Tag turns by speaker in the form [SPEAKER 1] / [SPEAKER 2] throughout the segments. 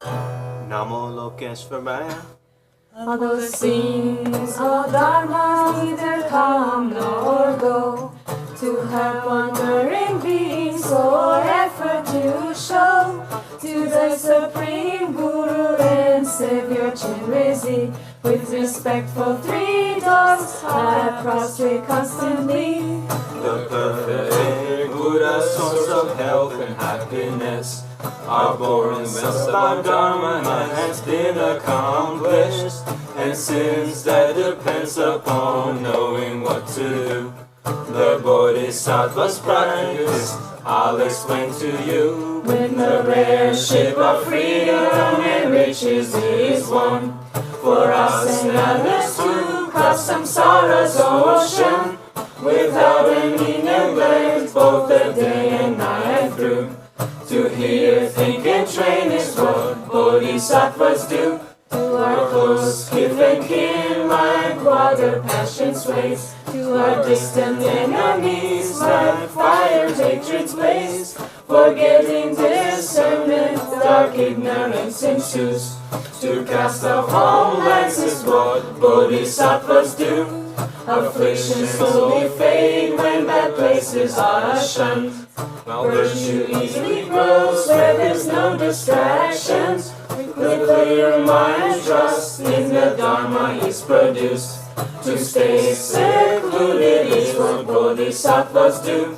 [SPEAKER 1] Namo Lokeshvaraya.
[SPEAKER 2] All those things, all dharma, neither come nor go. To have wandering beings or effort to show to the Supreme Guru and Savior Chinrizi. With respectful 3 doors, I prostrate constantly.
[SPEAKER 1] The perfect Buddha, source of health and happiness, our born west of our Dharma has been accomplished. And since that depends upon knowing what to do, the Bodhisattva's practice I'll explain to you. When the rare ship of freedom and riches is won, for us and others to cross samsara's ocean, without any neglect, both the day and night through. To hear, think, and train is what Bodhisattvas do. To our close kith and kin, like water passion sways. To our distant enemies, like fire hatred's blaze. Forgetting discernment, dark ignorance ensues. To cast off homelands is what Bodhisattvas do. Afflictions slowly fade when bad places are shunned, while virtue easily grows where there's no distractions. With clear mind, trust in the Dharma is produced. To stay secluded is what Bodhisattvas do.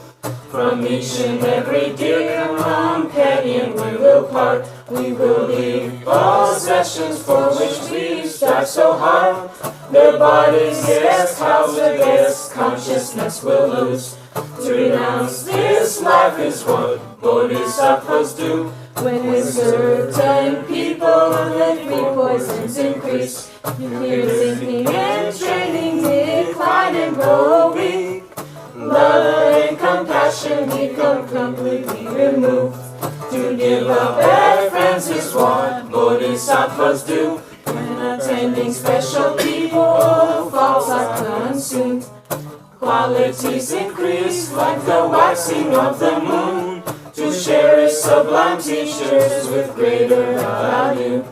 [SPEAKER 1] From each and every dear companion we will part. We will leave possessions for which we strive so hard. Their bodies, guest house, their guest consciousness will lose. To renounce this life is what Bodhisattvas do. When with certain people the 3 poisons increase, fear, thinking, and training decline and grow weak. Love and compassion become completely removed. To give up at friends is what Bodhisattvas do. When attending special people, faults are consumed. Qualities increase like the waxing of the moon. To cherish sublime teachers with greater value.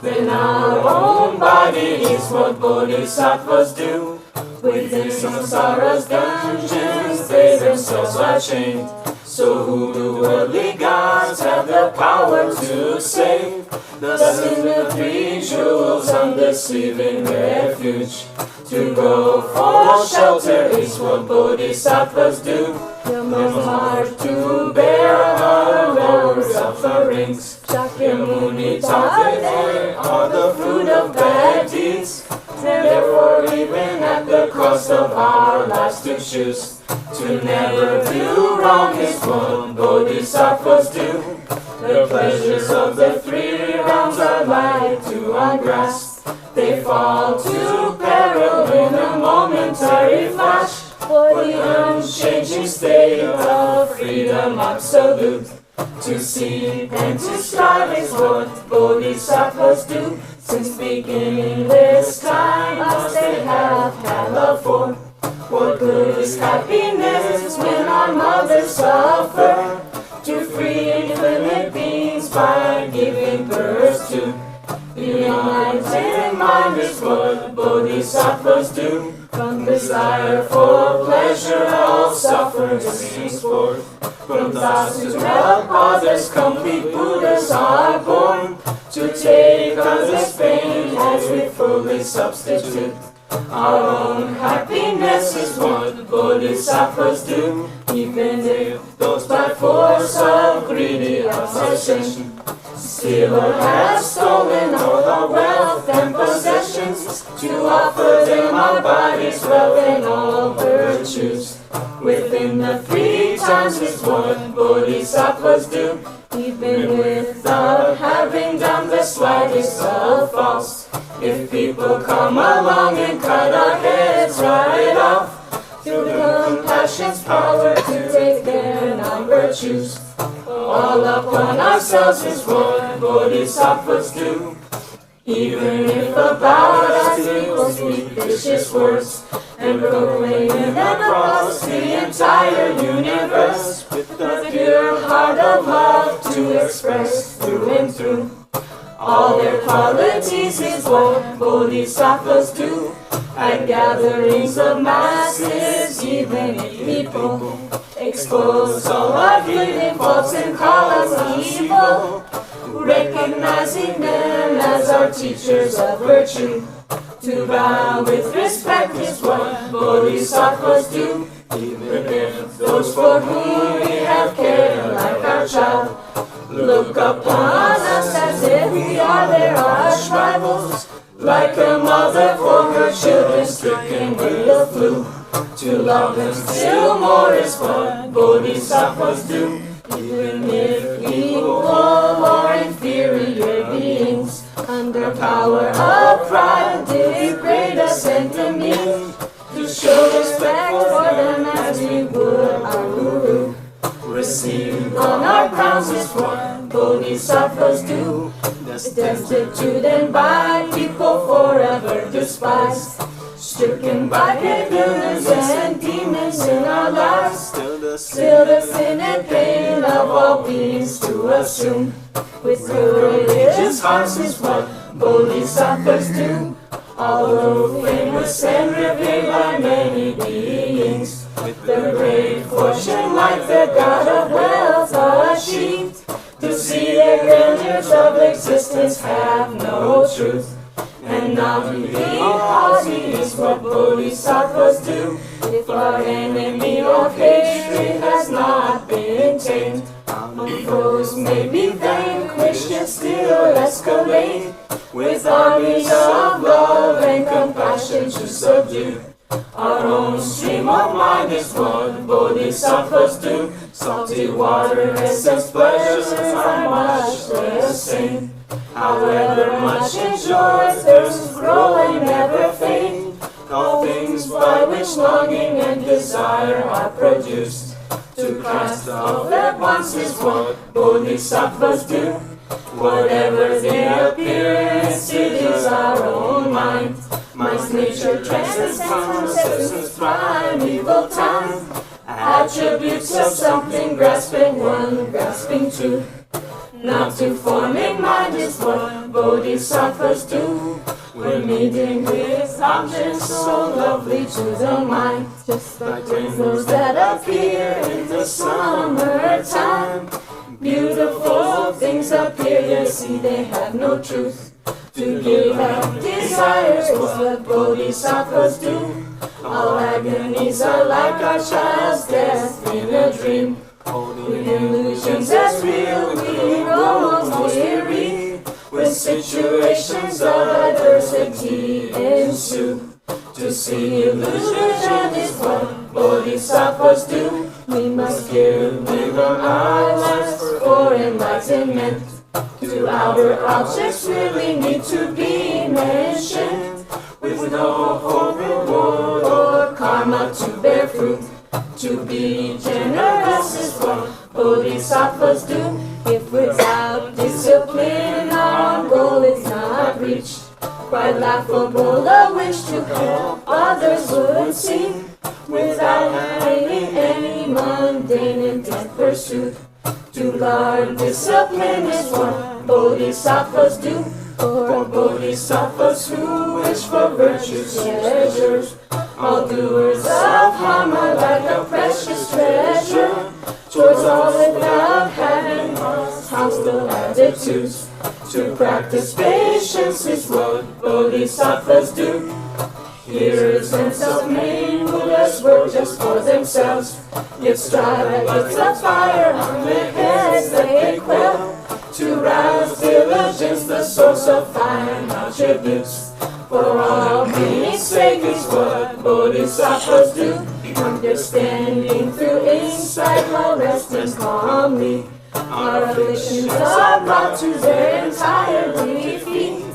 [SPEAKER 1] Then our own body is what Bodhisattvas do. Within samsara's dungeons, they themselves are chained. So who do worldly gods have the power to save? Thus in the 3 jewels undeceiving refuge. To go for shelter is what Bodhisattvas do. The heart to bear our own sufferings. Shakyamuni taught that they are the fruit of bad deeds. Therefore even at the cost of our lives to choose to never do wrong is what Bodhisattvas do. The pleasures of the 3 realms are light to ungrasp. They fall to peril in a momentary flash. For the unchanging state of freedom absolute. To seek and to strive is what Bodhisattvas do. Since beginningless time us they have had love for. What good is happiness when our mothers suffer? To free infinite beings by giving birth to. The enlightened mind is what Bodhisattvas do. From desire for pleasure all suffering springs forth. From thoughts to help others complete Buddhas are born. To take others' pain as we fully substitute. Our own happiness is what Bodhisattvas do. Even if those by force of greedy obsession steal or have stolen all our wealth and possessions, to offer them our bodies, wealth, and all virtues. Within the 3 times is what Bodhisattvas do. Even without having done the slightest of faults. If people come along and cut our heads right off, through compassion's power to take their non-virtues. All upon ourselves is what Bodhisattvas do. Even if about us people speak vicious words, and proclaim across the entire universe, with the pure heart of love to express through and through.
[SPEAKER 2] All their qualities is what bodhisattvas do. At gatherings of masses, even if people expose all our hidden faults and call us evil, recognizing them as our teachers of virtue. To bow with respect is what bodhisattvas do. Even if those for whom we have cared like our child look upon us as if we are their arch rivals, like a mother for her children stricken with the flu. To love them still more is what bodhisattvas do. Even if equal or inferior beings, under power of pride, degrade us and demean, to show respect for them as we would our guru. Receive on our crowns is what bodhisattvas do. Destitute and by people forever despised, stricken by ignorance and demons in our lives, still the sin and pain of all beings to assume. With courageous hearts is what bodhisattvas do. Although famous and revered by many beings, with the great fortune like the god of wealth achieved, to see the grandeurs of existence have no truth. And not be haughty is what bodhisattvas do. If our enemy of hatred has not been tamed, our foes may be vanquished and still escalate, with armies of love and compassion to subdue. Our own stream of mind is what bodhisattvas do. Salty water essence pleasures are much the same. However much enjoy, thirsts grow and never fade. All things by which longing and desire are produced, to cast off at once is what bodhisattvas do. Whatever the appearance, it is our own mind. Mind's nature transcends time, essence primeval time. Attributes of something grasping one, grasping two. Not to forming mind is what bodhisattvas do. We're meeting with objects so lovely to the mind, just like rainbows that appear in the summertime. Beautiful things appear, yet see they have no truth. To give up desires is what bodhisattvas do. All agonies are like our child's death in a dream. With illusions as real, we grow most weary. When situations of adversity ensue, to see illusion is what bodhisattvas do. We must give our lives for enlightenment. To outer objects really need to be mentioned, with no hope, reward, or karma to bear fruit. To be generous is what bodhisattvas do. If without discipline our goal is not reached, quite laughable a wish to help others would seem, without having any mundane intent pursuit. To guard discipline is what bodhisattvas do. For bodhisattvas who wish for virtue's treasures, all doers of harm are like a precious treasure, towards all without having hostile attitudes. To practice patience is what bodhisattvas do. Hearers and self-made Buddhas work just for themselves, yet strive against the fire on their heads that they quell. To rouse diligence, the source of fine attributes, for all beings' sake is what bodhisattvas do. Understanding through insight while resting calmly, our afflictions are brought to their entire defeat.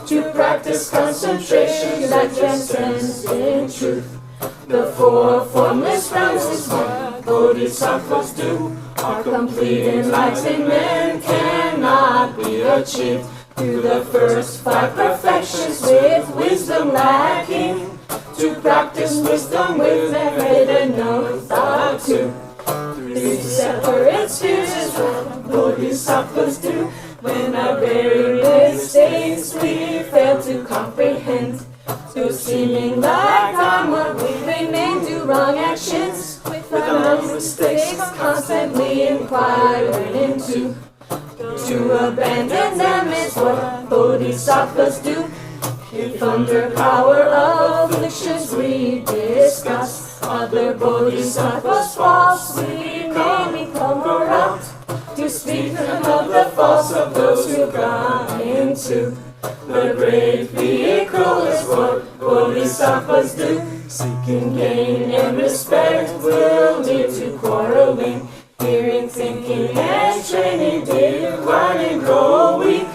[SPEAKER 2] To practice concentration that transcends in truth, the four formless realms is what bodhisattvas do. Our complete enlightenment cannot be achieved through the first five perfections with wisdom lacking. To practice wisdom with the head and no thought too. Three separate spheres is what bodhisattvas do. When our very base things we fail to comprehend. Through seeming like Dharma, we remain do wrong actions. With our mistakes constantly inquiring into. To abandon them is what bodhisattvas do. If under power of afflictions we discuss other bodhisattvas falsely may become corrupt. To speak of the faults of those who've gone into the great vehicle is what bodhisattvas do. Seeking gain and respect will lead to quarreling. Hearing, thinking, and training, declining, grow weak.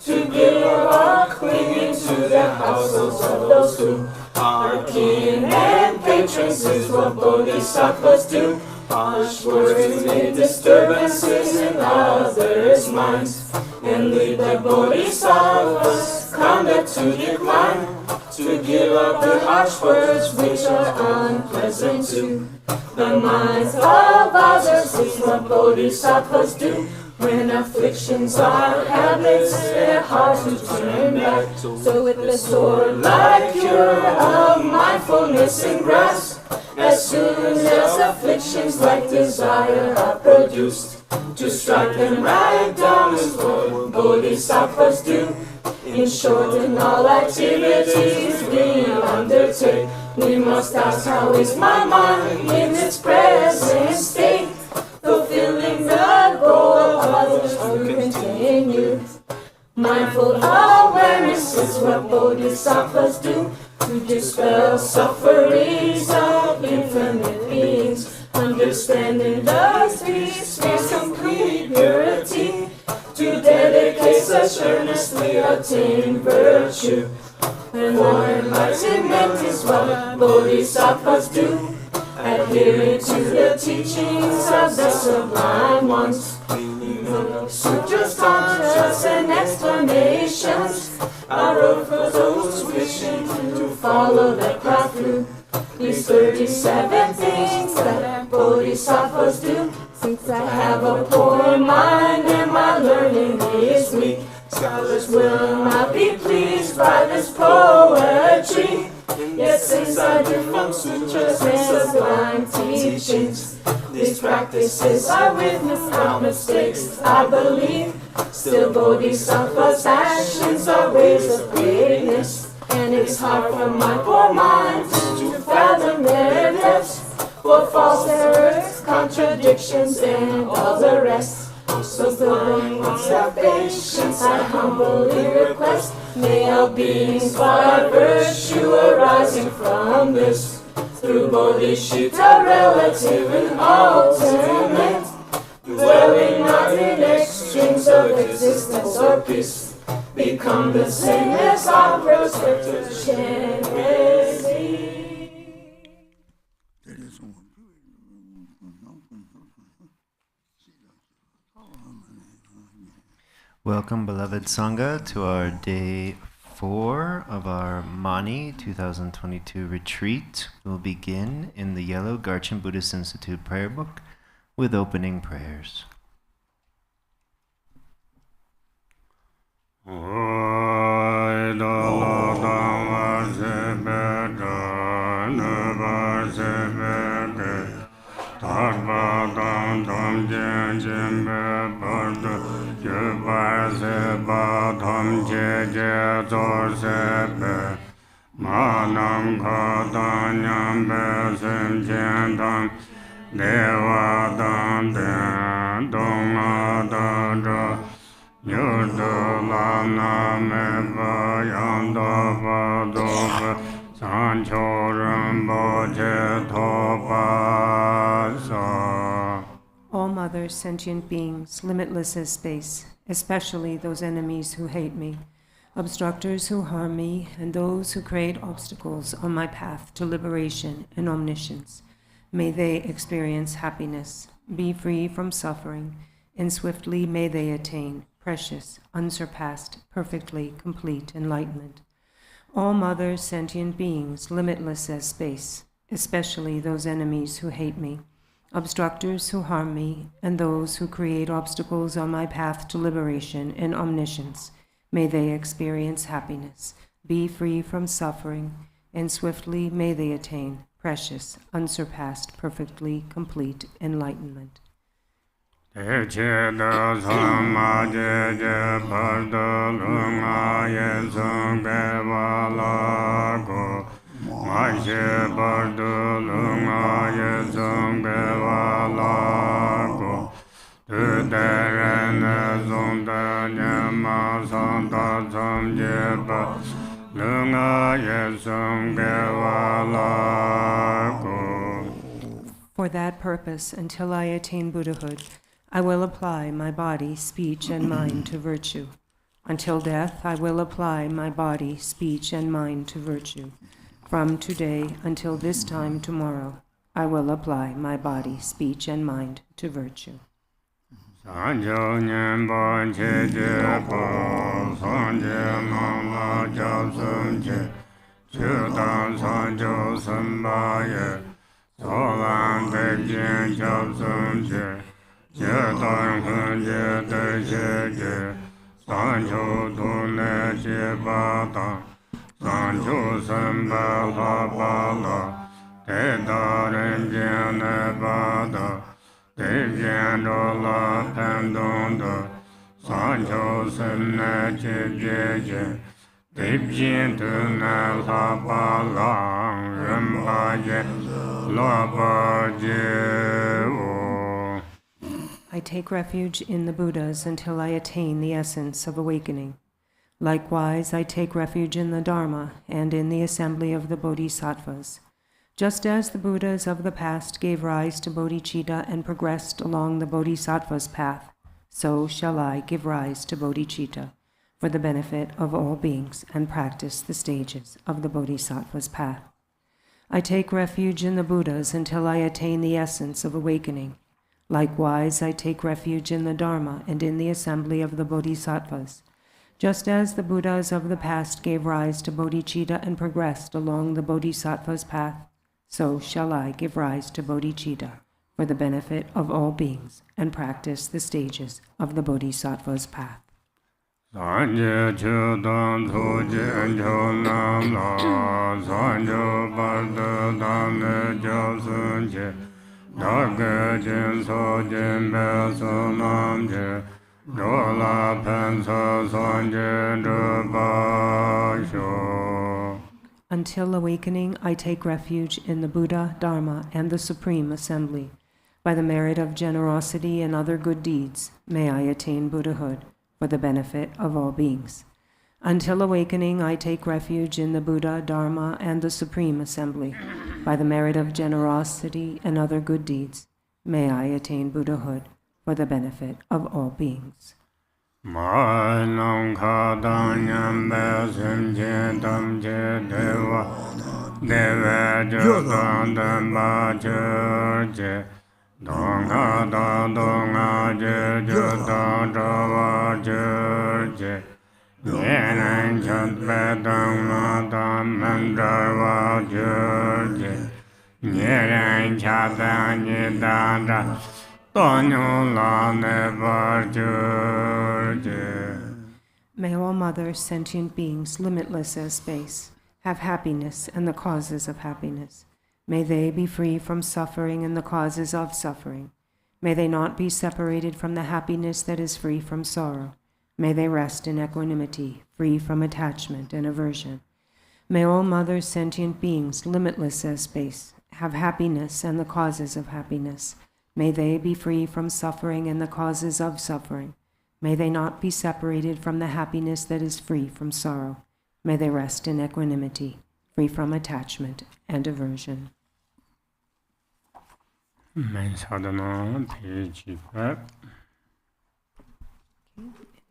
[SPEAKER 2] To give up clinging to the households of those who are kin and patrons is what bodhisattvas do. Harsh words make disturbances in others' minds and lead the bodhisattva's conduct to decline. To give up the harsh words which are unpleasant to the minds of others is what bodhisattvas do. When afflictions are habits, they're hard to turn back. So with the sword-like cure of mindfulness and grasp, as soon as afflictions like desire are produced, to strike them right down is what bodhisattvas do. In short, in all activities we undertake, we must ask, how is my mind in its present state? Fulfilling the goal of others to continue. Mindful awareness is what bodhisattvas do. To dispel sufferings of infinite beings. Understanding the three spheres complete purity. To dedicate such earnestly attain virtue. And more enlightenment is what bodhisattvas do. Adhering to the teachings of the sublime ones. Sutras, tantras, and explanations are wrote for those wishing to follow the path through these 37 things that bodhisattvas do. Since I have a poor mind and my learning is weak, scholars will not be pleased by this poetry. Yet since I do from sutras and sublime teachings, these practices I witness our mistakes, I believe. Still bodhisattvas' actions are ways of greatness, and it's hard for my poor mind to fathom their depths. For false errors, contradictions, and all the rest. So the ones of patience I humbly request, may all beings find virtue arising from this. Through bodhicitta relative and ultimate, dwelling not in extremes of existence or peace, become the same as our prospective Shenesi.
[SPEAKER 3] Welcome, beloved Sangha, to our day 4 of our Mani 2022 retreat. We'll begin in the yellow Garchen Buddhist Institute prayer book with opening prayers.
[SPEAKER 4] All mothers, sentient beings, limitless as space, especially those enemies who hate me, obstructors who harm me, and those who create obstacles on my path to liberation and omniscience. May they experience happiness, be free from suffering, and swiftly may they attain precious, unsurpassed, perfectly complete enlightenment. All mothers, sentient beings, limitless as space, especially those enemies who hate me, obstructors who harm me, and those who create obstacles on my path to liberation and omniscience, may they experience happiness, be free from suffering, and swiftly may they attain precious, unsurpassed, perfectly complete enlightenment. For that purpose, until I attain Buddhahood, I will apply my body, speech, and mind to virtue. Until death, I will apply my body, speech, and mind to virtue. From today until this time tomorrow, I will apply my body, speech, and mind to virtue. I take refuge in the Buddhas until I attain the essence of awakening. Likewise, I take refuge in the Dharma and in the assembly of the Bodhisattvas. Just as the Buddhas of the past gave rise to bodhicitta and progressed along the Bodhisattva's path, so shall I give rise to bodhicitta for the benefit of all beings and practice the stages of the Bodhisattva's path. I take refuge in the Buddhas until I attain the essence of awakening. Likewise, I take refuge in the Dharma and in the assembly of the Bodhisattvas. Just as the Buddhas of the past gave rise to bodhicitta and progressed along the Bodhisattva's path, so shall I give rise to bodhicitta for the benefit of all beings and practice the stages of the Bodhisattva's path. Until awakening, I take refuge in the Buddha, Dharma, and the Supreme Assembly. By the merit of generosity and other good deeds, may I attain Buddhahood for the benefit of all beings. Until awakening, I take refuge in the Buddha, Dharma, and the Supreme Assembly. By the merit of generosity and other good deeds, may I attain Buddhahood for the benefit of all beings. May all Mother sentient beings, limitless as space, have happiness and the causes of happiness. May they be free from suffering and the causes of suffering. May they not be separated from the happiness that is free from sorrow. May they rest in equanimity, free from attachment and aversion. May all Mother sentient beings, limitless as space, have happiness and the causes of happiness. May they be free from suffering and the causes of suffering. May they not be separated from the happiness that is free from sorrow. May they rest in equanimity, free from attachment and aversion.
[SPEAKER 5] Sadhana, page 5.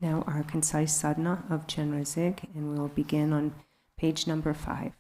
[SPEAKER 4] Now our concise sadhana of Chenra Zig, and we'll begin on page number 5.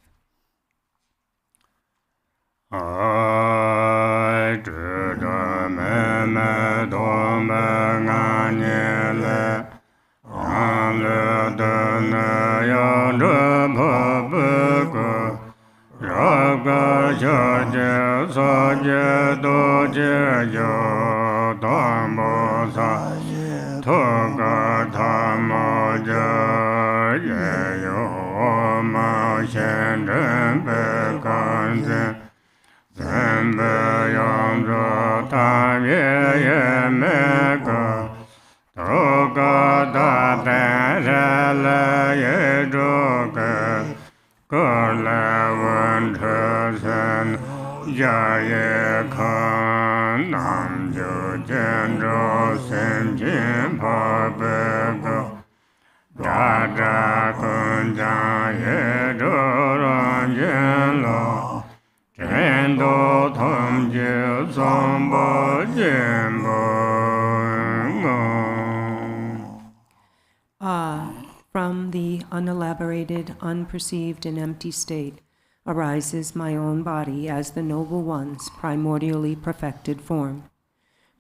[SPEAKER 4] From the unelaborated, unperceived, and empty state arises my own body as the Noble One's primordially perfected form.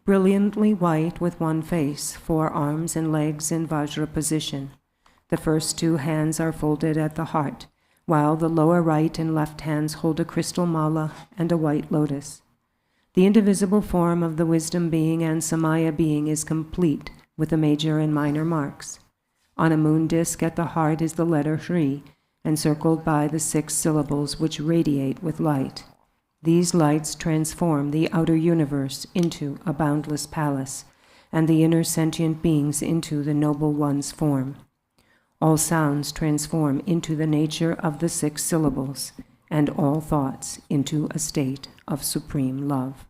[SPEAKER 4] Brilliantly white with one face, 4 arms and legs in Vajra position. The first 2 hands are folded at the heart, while the lower right and left hands hold a crystal mala and a white lotus. The indivisible form of the wisdom being and Samaya being is complete with the major and minor marks. On a moon disk at the heart is the letter Shri, encircled by the 6 syllables which radiate with light. These lights transform the outer universe into a boundless palace, and the inner sentient beings into the Noble One's form. All sounds transform into the nature of the 6 syllables, and all thoughts into a state of supreme love.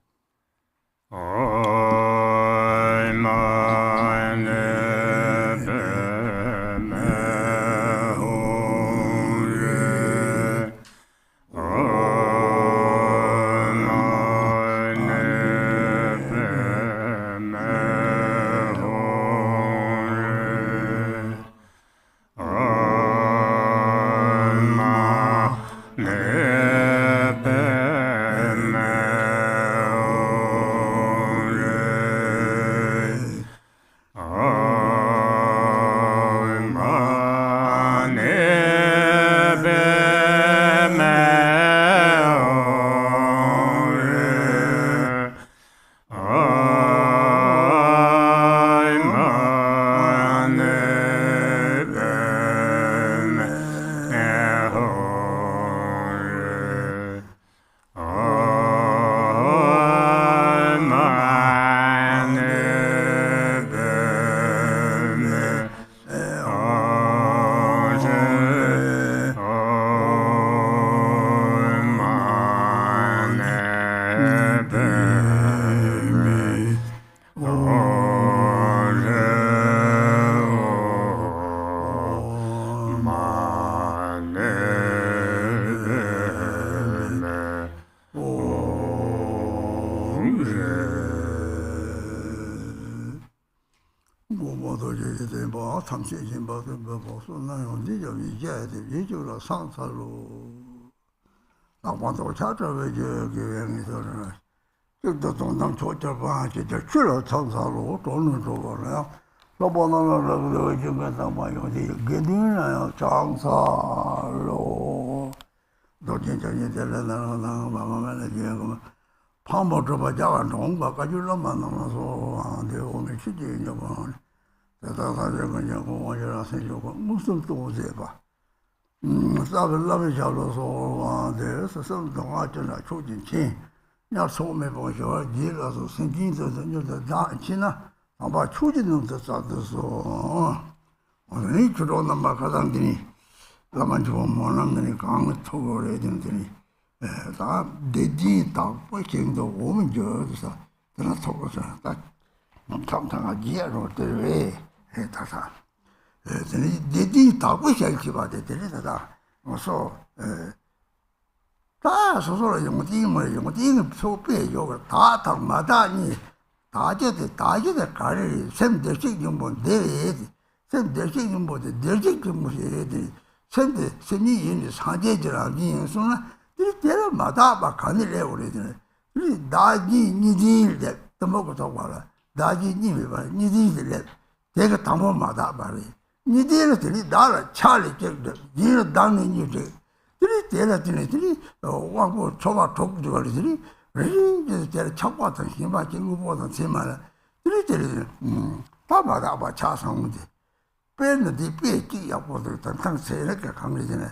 [SPEAKER 6] 빼는 데 빼기 yap고도 당장 세력에 강해지네.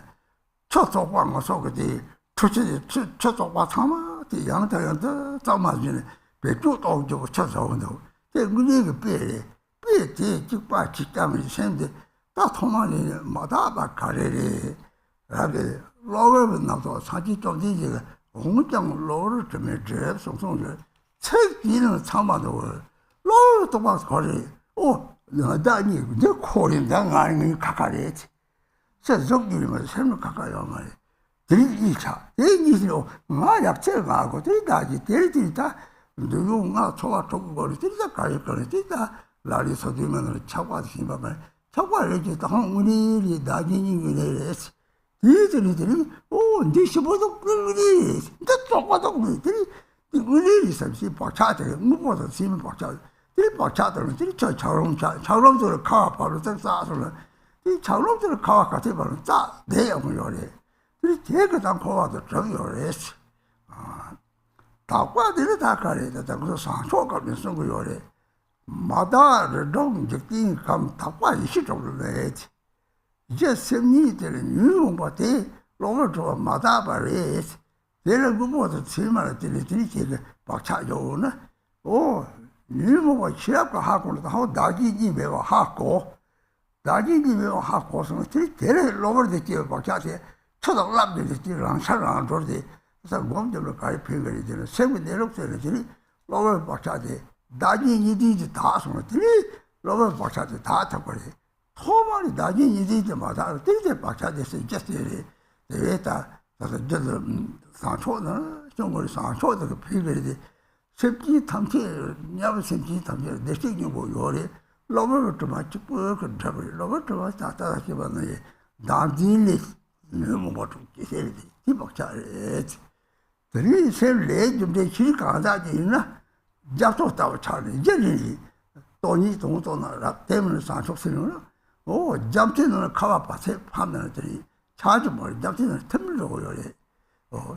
[SPEAKER 6] 초속광 속에 투치 초속과 참아디 양다양다 잡아주네. 배쪽도 저거 쳐서도. 그 문제가 빼지 직과 직감이 생데 다 통만이 마다바 가래리. 라게 로버는 나도 사지 좀 되지. 공장 로를 좀 해. 송송을 책 뒤는 참아도 로를 또 막 거리. 나다니 내 코린당 아니면 가까이지. 세속이면 생각 가까이요 말이. 들이 2차. 얘기로 약체가 하고 들이다지 들이다. 누군가 초가 거리 들이다 가야 거리 들이다. 라리 소리면은 차과도 심하면 차과를 이제 당운이 나진이 그래서 이들이 네 시보도 그러니 근데 쪼가도 그러니 우리 있었지 박차들 무엇도 심은 박차 이 박차들은 저 차롱들을 가 바로 싸서는 이 차롱들을 가 같이 바로 짜 내용을 요래 이 제가 고와도 저기 요래스 다과들이 다 가래다 그래서 상초감이 쓴 거 요래 마다를 동적인 감 다과 이시 정도 내지 이제 셈니들은 유용받대 로를 줘 마다바레스 내가 그거도 제말 들이 제가 박차요나 일모가 취합과 하고는 하고 나기지 매와 하고 나기지 매와 하고서는 대래 로를 듣지 박차세 초등학교 듣지 랑사랑 돌지 그래서 몸들로 가입해거리 되는 세분 내력들이 들이 로를 박차세 나기지 다 손들이 로를 박차세 다 타버리 토만이 나기지 마다 들이 박차세서 이제 대회다 그래서 저 상초는 정말 상초도 그 피거리 습기 탐지 냐고 습기 탐지 내식이 뭐 요래 로버트 맞지 그 잡을 로버트 맞다 다다시 봤네 나딜리 너무 뭐좀 기세리 이박자에 들이 셀레 좀데 실가다지 있나 잡았다고 차네 이제니 돈이 동도나 때문에 상속스러운 잠시는 카와파세 판단들이 자주 머리 잡지는 틈으로 요래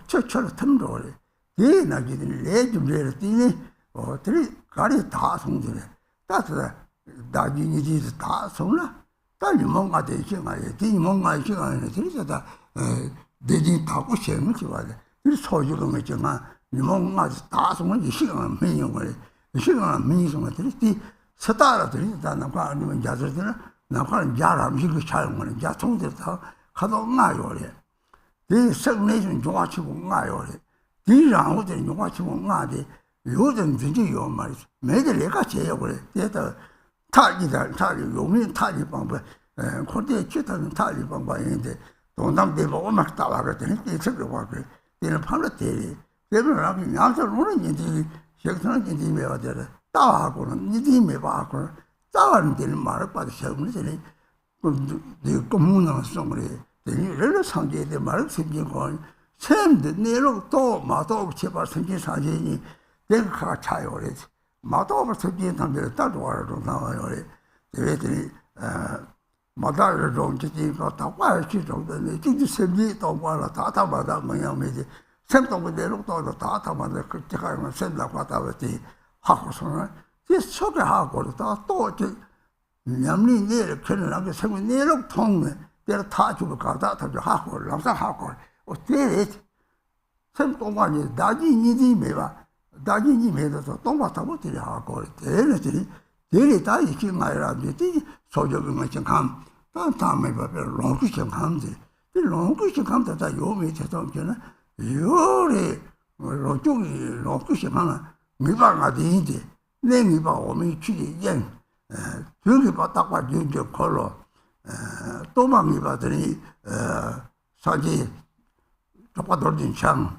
[SPEAKER 6] 처처로 틈으로 요래 예 나기들 레좀레를 뛰니 들이 가리 다 송들에 따뜻해 나기니지 다 송나 딸이 뭔가 되시가요 뒤 뭔가 시간에 들이다 내지 타고 시험을 지와야 이 소주도 있지만 뭔가 다 송은 시간은 매년 거래 시간은 매년 들이 서다라 들이다 나가 아니면 자들은 나가는 자람 이거 잘 먹는 자 통들 다 가도 나요래 이 생내는 좋아치고 나요래 이랑우들 용화치고 나데 요즘 진짜 요 말이지 매들 내가 제요 그래 대다 탈이다 용민 탈이 방법 코대 치다는 탈이 방법인데 동남대 보고 막 따와 그랬더니 이책을 와 그래 얘는 팔로 대리 대변하고 양설 오는 인지 식선은 인지 매와 되라 따와하고는 니디 매와하고는 따와는 되는 말을 받아 세우는 되니 그 공문을 써 그래 이래서 상계에 말을 생긴 건 샘도 내로 또 마도 제발 생긴 사진이 내가 차요 그래지 마도 생긴 담배를 따로 와로 나와요 그래 그랬더니 마다를 좀 지니까 다 와야지 정도는 진짜 샘이 또 와라 다다마다 뭐냐면지 샘도 내로 또 다다마다 그 제가 샘다고 왔다지 하고서는 이 속에 하고 또 냠니 내를 그러는 샘이 내로 통네 내가 다 주고 가다 다 하고 람상하고 어때? 샘 동안이 나기니지 매봐. 나기니 매도 동바타고 들이 하고 대리들이 대리 다 이렇게 말하는데 소적은 같이 감. 다음에 봐서 롱쿠션 감지. 이 롱쿠션 감다 다 요미 제동께는 요리 로쪽이 롱쿠션 하나 미방아 되는데 내 미바 오미 취지 연 저기 봤다가 이제 걸로 또망이 받더니 사지 똑바돌진 참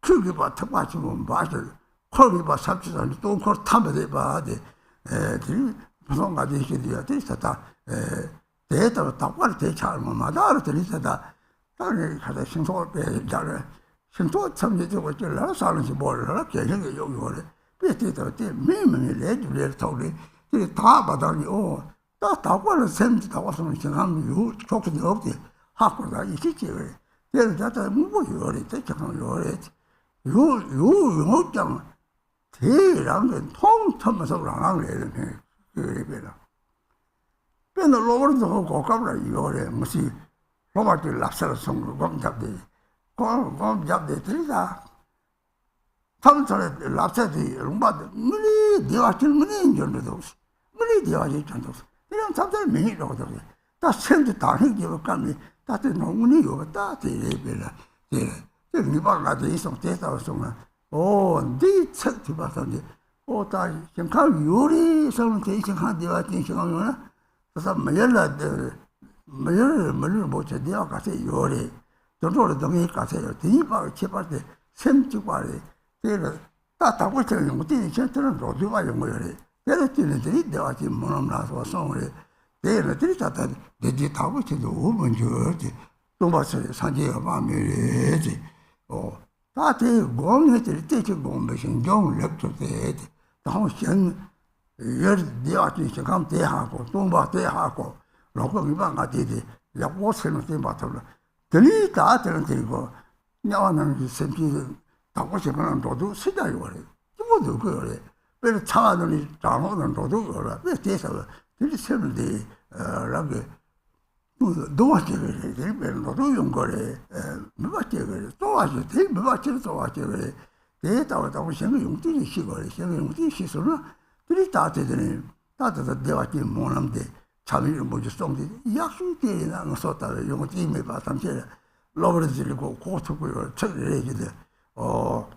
[SPEAKER 6] 그게 봐 특바치면 맛을 거기 봐 삽치다니 또 그걸 탐에 봐야지 들 무슨 가지 이게 되었다 대다 딱바를 대차면 마다를 들이다 다른 가다 신소를 빼자래 신소 참여되고 있잖아 사는지 몰라 계획이 여기 오래 빼대다 때 매매를 내주려 토리 다 받아니 다 딱바를 샘지 다 와서는 지금 요 좋게 없대 하고다 이게 그래 얘를 갖다 뭐 요래 대처럼 요래 요 영업장 대랑 통통해서 나가는 그래라 Then the lower the whole cockabra, you're a must Robert Lapsar song, Gom Jabde. Gom Jabde Trisa. Some sort of Lapsar, but many devotional many in those. Many devotional. They don't sometimes mean it. That's sent the target you come. That is no money over that. They never got the some taste or something. Oh, they said to us on the oh, can come Yuri, some taking hand devotion on some Mayella, Mayor Bocha, the Ocase Yuri. Don't know the Dominic, the Nipa, cheaper, the same to party. That was a young thing, gentleman, or do I am They're still in the read the Archie Monamlas or somewhere. They're a treat that they did how much the woman you too much Sanjay Mammy. Oh, that is going to take a bombation, John left to the head. The house young, the artist come to Hako, Tumba de Hako, Local Vanga did it, the was anything but the lead that and they go. Now and simply that was a man to do, sit I worry. You would do good. Very tired on his town and to do, or a taste of it. 7 day, rugby. Do what you will do, young gore, what you will, so as you take, what you thought you will. They thought I was young tea, she was young tea, she saw. They started the name, that the Devati Monam de Chami Mojistong, Yaku, and sort of young tea, maybe some chair. Lower the go, court or check the lady or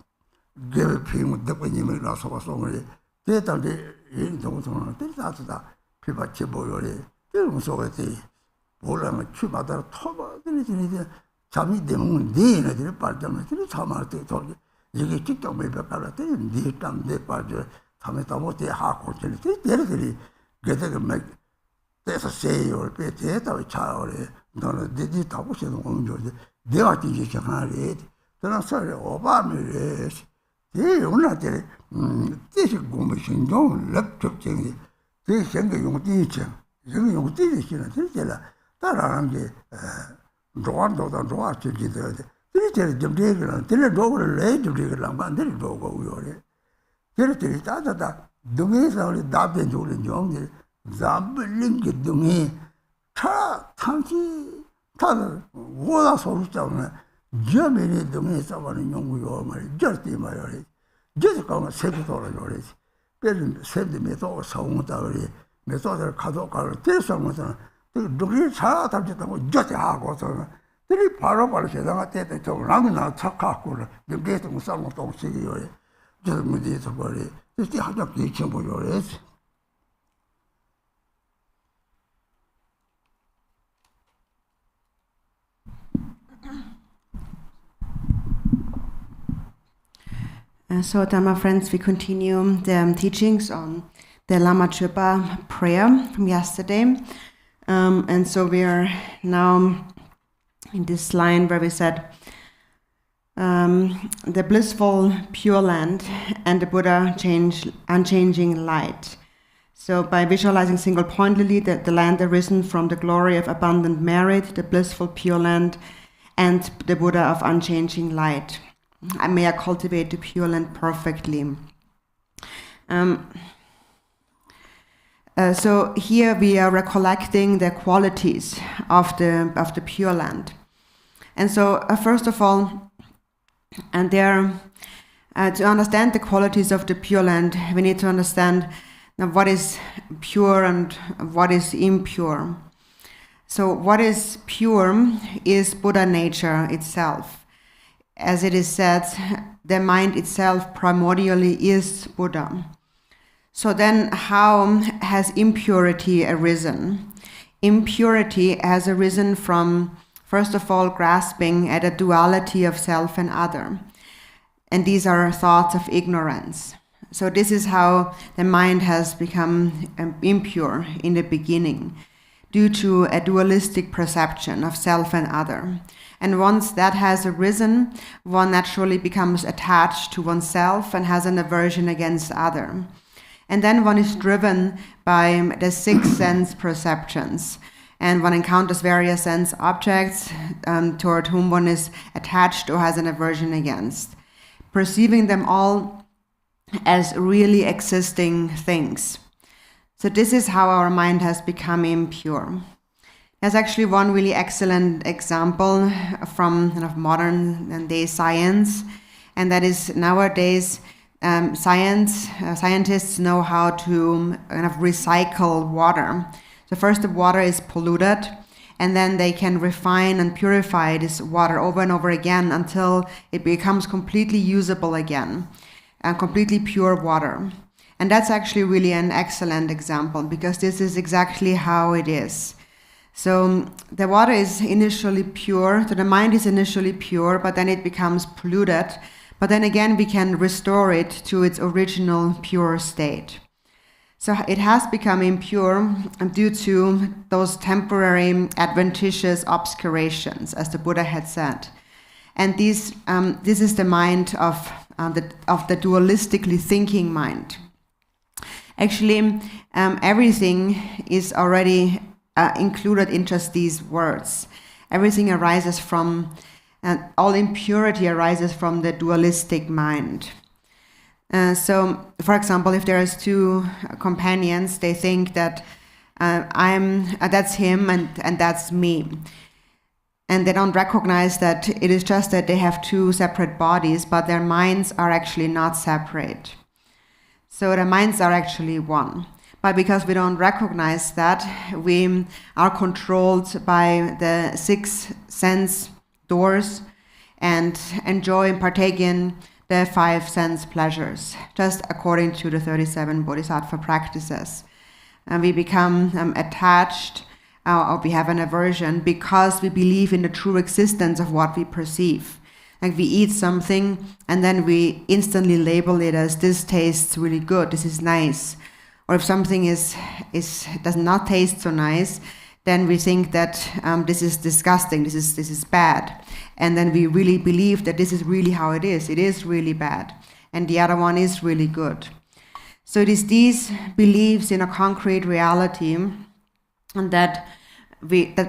[SPEAKER 6] give a pin with the BuNima loss of a song. They thought they don't they started that. People chiboy, they don't saw it. Bolam, Chubata, Toba, Chami de Moon, Dean, at the department, the Tamar to talk. You get kicked on maybe a carate, they come, they party, Tametamote, Hako, they get a make. There's a say or pay theatre or child, no, they did talk with them. They are teaching Harriet. Then I'm sorry, Obama is. They are not there. This is commission, don't left to change. They send a young teacher. Young teacher, that are the drawn or the draw to get there. They tell them, they let go the late to dig along, and they go over. They tell it that the way is only that and young. Dzambhala to me, Tanki, Tanner, what else was down? Germany to me, someone in young, just in my age. Just come a $7 already. Send the method or sound already. Method Kadoka, tell someone. The degree chart of just a half or so. The parable said, I take it to Ramana Takakura, the gate of some of those city. Just with this body. It's the hard of the chamber your age.
[SPEAKER 7] So, Dharma friends, we continue the teachings on the Lama Chöpa prayer from yesterday. And so we are now in this line where we said, the blissful pure land and the Buddha unchanging light. So by visualizing single-pointedly the land arisen from the glory of abundant merit, the blissful pure land, and the Buddha of unchanging light. May I cultivate the pure land perfectly. So here we are recollecting the qualities of the pure land. And so first of all, and there, to understand the qualities of the pure land, we need to understand what is pure and what is impure. So what is pure is Buddha nature itself. As it is said, the mind itself primordially is Buddha. So then how has impurity arisen? Impurity has arisen from, first of all, grasping at a duality of self and other. And these are thoughts of ignorance. So this is how the mind has become impure in the beginning, due to a dualistic perception of self and other. And once that has arisen, one naturally becomes attached to oneself and has an aversion against other. And then one is driven by the 6 sense perceptions. And one encounters various sense objects toward whom one is attached or has an aversion against, perceiving them all as really existing things. So this is how our mind has become impure. There's actually one really excellent example from kind of modern day science, and that is nowadays scientists know how to kind of recycle water. So first the water is polluted, and then they can refine and purify this water over and over again until it becomes completely usable again, and completely pure water. And that's actually really an excellent example, because this is exactly how it is. So the water is initially pure, so the mind is initially pure, but then it becomes polluted. But then again, we can restore it to its original pure state. So it has become impure due to those temporary adventitious obscurations, as the Buddha had said. And this is the mind of the dualistically thinking mind. Actually, everything is already included in just these words. Everything arises from, all impurity arises from the dualistic mind. So, for example, if there is two companions, they think that that's him and that's me. And they don't recognize that it is just that they have two separate bodies, but their minds are actually not separate. So the minds are actually one. But because we don't recognize that, we are controlled by the 6 sense doors and enjoy and partake in the 5 sense pleasures, just according to the 37 bodhisattva practices. And we become attached, or we have an aversion, because we believe in the true existence of what we perceive. Like we eat something and then we instantly label it as, this tastes really good, this is nice. Or if something does not taste so nice, then we think that this is disgusting, this is bad. And then we really believe that this is really how it is really bad. And the other one is really good. So it is these beliefs in a concrete reality that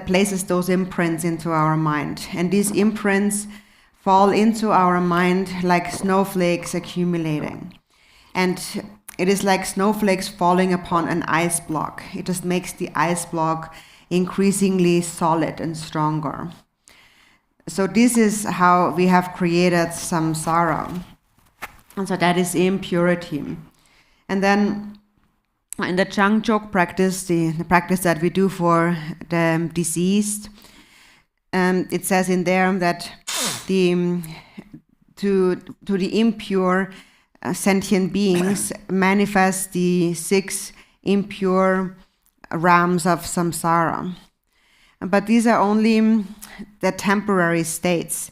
[SPEAKER 7] places those imprints into our mind. And these imprints fall into our mind like snowflakes accumulating. And it is like snowflakes falling upon an ice block. It just makes the ice block increasingly solid and stronger. So this is how we have created samsara. And so that is impurity. And then in the Changjok practice, the practice that we do for the deceased, it says in there that to the impure sentient beings manifest the 6 impure realms of samsara. But these are only the temporary states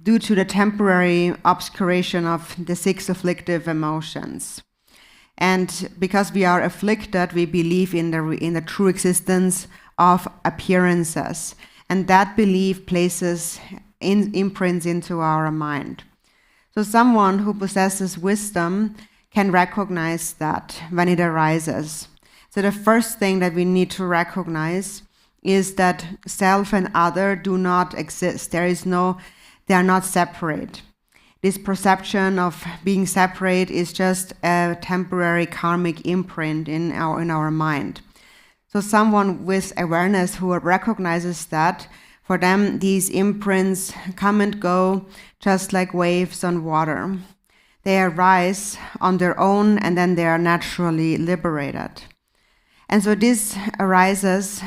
[SPEAKER 7] due to the temporary obscuration of the 6 afflictive emotions. And because we are afflicted, we believe in the true existence of appearances. And that belief places imprints into our mind. So someone who possesses wisdom can recognize that when it arises. So the first thing that we need to recognize is that self and other do not exist. They are not separate. This perception of being separate is just a temporary karmic imprint in our mind. So someone with awareness who recognizes that, for them these imprints come and go just like waves on water. They arise on their own and then they are naturally liberated. And so this arises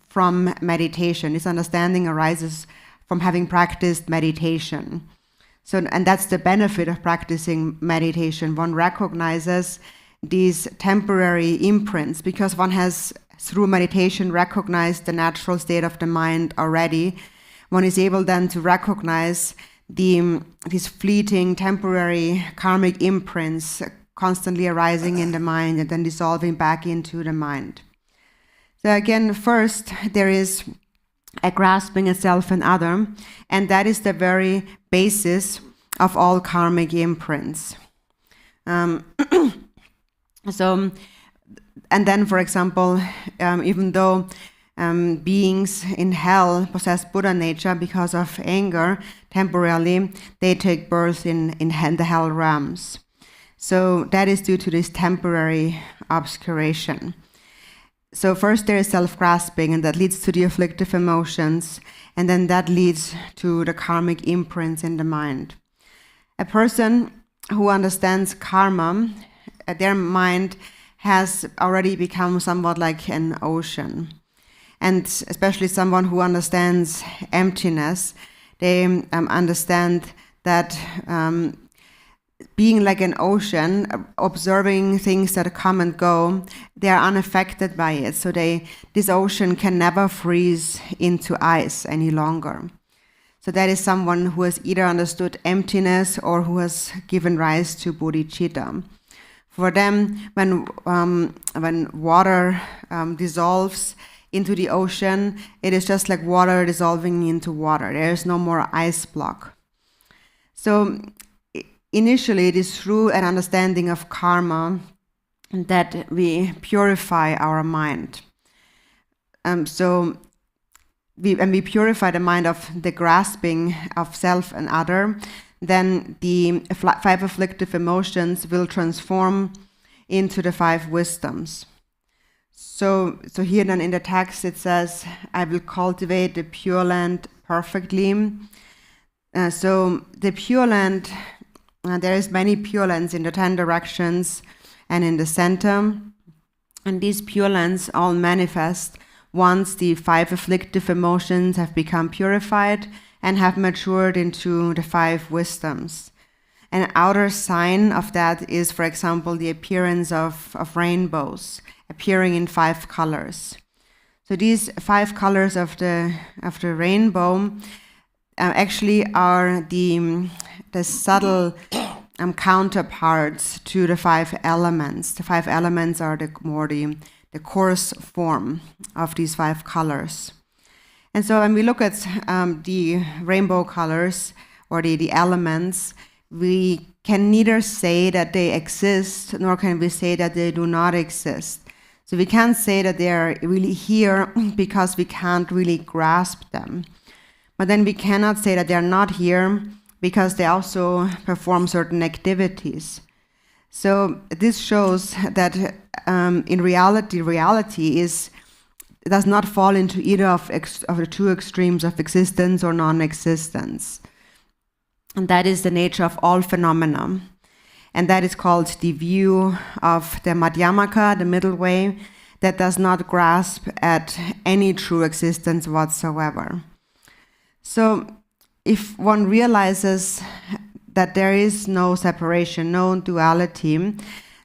[SPEAKER 7] from meditation. This understanding arises from having practiced meditation. And that's the benefit of practicing meditation. One recognizes these temporary imprints because one has, through meditation, recognized the natural state of the mind already. One is able then to recognize these fleeting, temporary karmic imprints constantly arising in the mind and then dissolving back into the mind. So again, first, there is a grasping of self and other, and that is the very basis of all karmic imprints. And then, for example, even though beings in hell possess Buddha nature because of anger, temporarily they take birth in the hell realms. So that is due to this temporary obscuration. So first there is self-grasping, and that leads to the afflictive emotions, and then that leads to the karmic imprints in the mind. A person who understands karma, their mind has already become somewhat like an ocean. And especially someone who understands emptiness, they understand that being like an ocean, observing things that come and go, they are unaffected by it. So this ocean can never freeze into ice any longer. So that is someone who has either understood emptiness or who has given rise to bodhicitta. For them, when water dissolves into the ocean, it is just like water dissolving into water. There is no more ice block. So initially, it is through an understanding of karma that we purify our mind. When we purify the mind of the grasping of self and other, then the 5 afflictive emotions will transform into the 5 wisdoms. So here then in the text it says, I will cultivate the Pure Land perfectly. So the Pure Land, there is many Pure Lands in the 10 directions and in the center. And these Pure Lands all manifest once the 5 afflictive emotions have become purified and have matured into the 5 wisdoms. An outer sign of that is, for example, the appearance of rainbows appearing in 5 colors. So these 5 colors of the rainbow actually are the subtle counterparts to the 5 elements. The 5 elements are the coarse form of these 5 colors. And so when we look at the rainbow colors or the elements, we can neither say that they exist nor can we say that they do not exist. So we can't say that they are really here because we can't really grasp them. But then we cannot say that they are not here because they also perform certain activities. So this shows that in reality does not fall into either of the 2 extremes of existence or non-existence. And that is the nature of all phenomena. And that is called the view of the Madhyamaka, the middle way, that does not grasp at any true existence whatsoever. So if one realizes that there is no separation, no duality,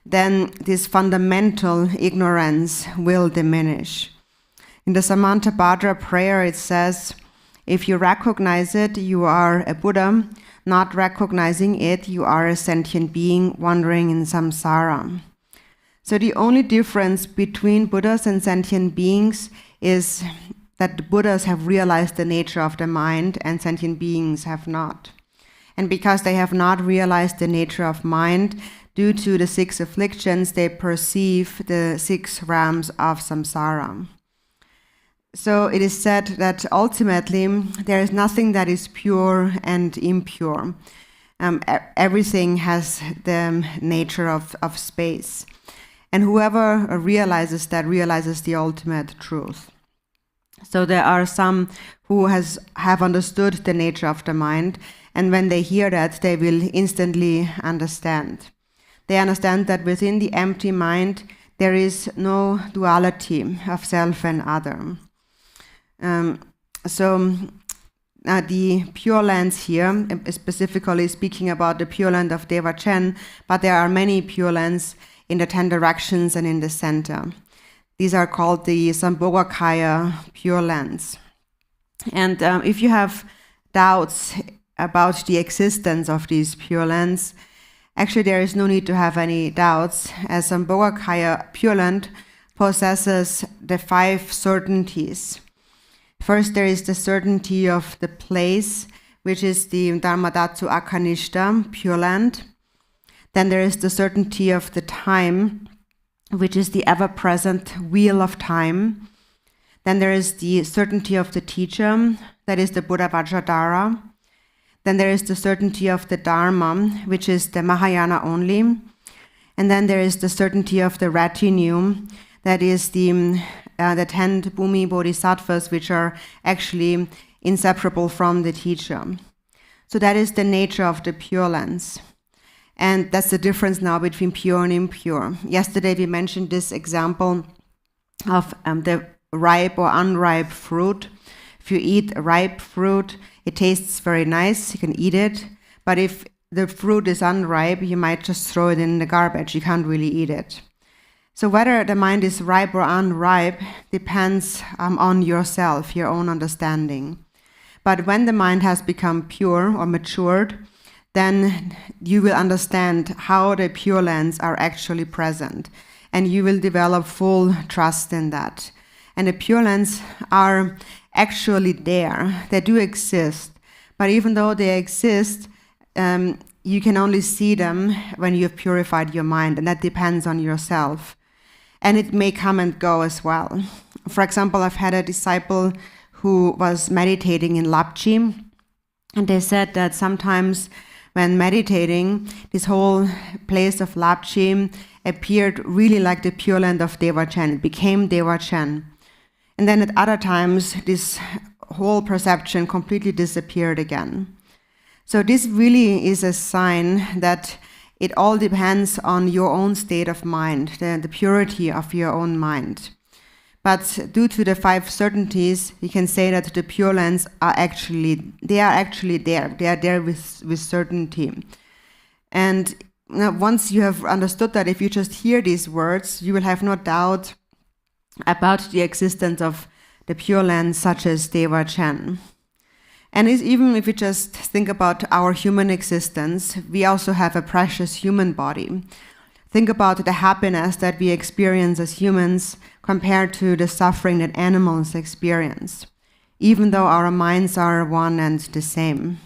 [SPEAKER 7] then this fundamental ignorance will diminish. In the Samantabhadra prayer it says, if you recognize it, you are a Buddha. Not recognizing it, you are a sentient being wandering in samsara. So the only difference between Buddhas and sentient beings is that the Buddhas have realized the nature of the mind and sentient beings have not. And because they have not realized the nature of mind, due to the 6 afflictions, they perceive the 6 realms of samsara. So it is said that ultimately there is nothing that is pure and impure. Everything has the nature of space. And whoever realizes that realizes the ultimate truth. So there are some who have understood the nature of the mind, and when they hear that, they will instantly understand. They understand that within the empty mind, there is no duality of self and other. The Pure Lands here, specifically speaking about the Pure Land of Devachan, but there are many Pure Lands in the 10 directions and in the center. These are called the Sambhogakaya Pure Lands. And if you have doubts about the existence of these Pure Lands, actually there is no need to have any doubts, as Sambhogakaya Pure Land possesses the 5 certainties. First, there is the certainty of the place, which is the Dharmadatsu Akanishta, Pure Land. Then there is the certainty of the time, which is the ever-present wheel of time. Then there is the certainty of the teacher, that is the Buddha Vajradhara. Then there is the certainty of the Dharma, which is the Mahayana only. And then there is the certainty of the retinue, that is the 10 Bhumi Bodhisattvas, which are actually inseparable from the teacher. So that is the nature of the Pure Lands. And that's the difference now between pure and impure. Yesterday we mentioned this example of the ripe or unripe fruit. If you eat ripe fruit, it tastes very nice, you can eat it. But if the fruit is unripe, you might just throw it in the garbage, you can't really eat it. So whether the mind is ripe or unripe depends on yourself, your own understanding. But when the mind has become pure or matured, then you will understand how the Pure Lands are actually present, and you will develop full trust in that. And the Pure Lands are actually there. They do exist. But even though they exist, you can only see them when you have purified your mind, and that depends on yourself. And it may come and go as well. For example, I've had a disciple who was meditating in Lapchi, and they said that sometimes when meditating, this whole place of Lapchi appeared really like the Pure Land of Devachan. It became Devachan. And then at other times, this whole perception completely disappeared again. So this really is a sign that it all depends on your own state of mind, the purity of your own mind. But due to the 5 certainties, you can say that the Pure Lands are actually there. They are there with certainty. And once you have understood that, if you just hear these words, you will have no doubt about the existence of the Pure Lands such as Devachan. And even if you just think about our human existence, we also have a precious human body. Think about the happiness that we experience as humans compared to the suffering that animals experience, even though our minds are one and the same.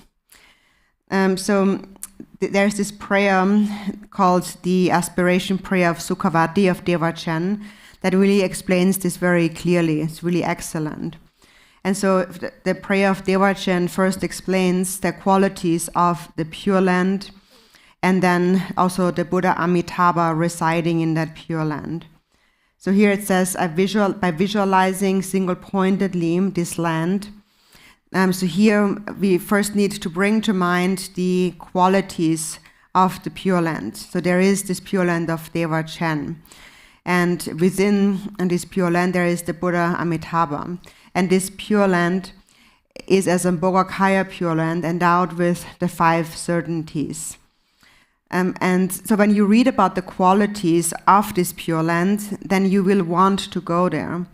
[SPEAKER 7] There's this prayer called the Aspiration Prayer of Sukhavati of Devachan that really explains this very clearly. It's really excellent. And so the prayer of Devachan first explains the qualities of the Pure Land, and then also the Buddha Amitabha residing in that Pure Land. So here it says, by visualizing single-pointedly this land. So here we first need to bring to mind the qualities of the Pure Land. So there is this Pure Land of Devachan. And within this Pure Land there is the Buddha Amitabha. And this Pure Land is as a Bogakaya Pure Land endowed with the 5 certainties. And so when you read about the qualities of this Pure Land, then you will want to go there.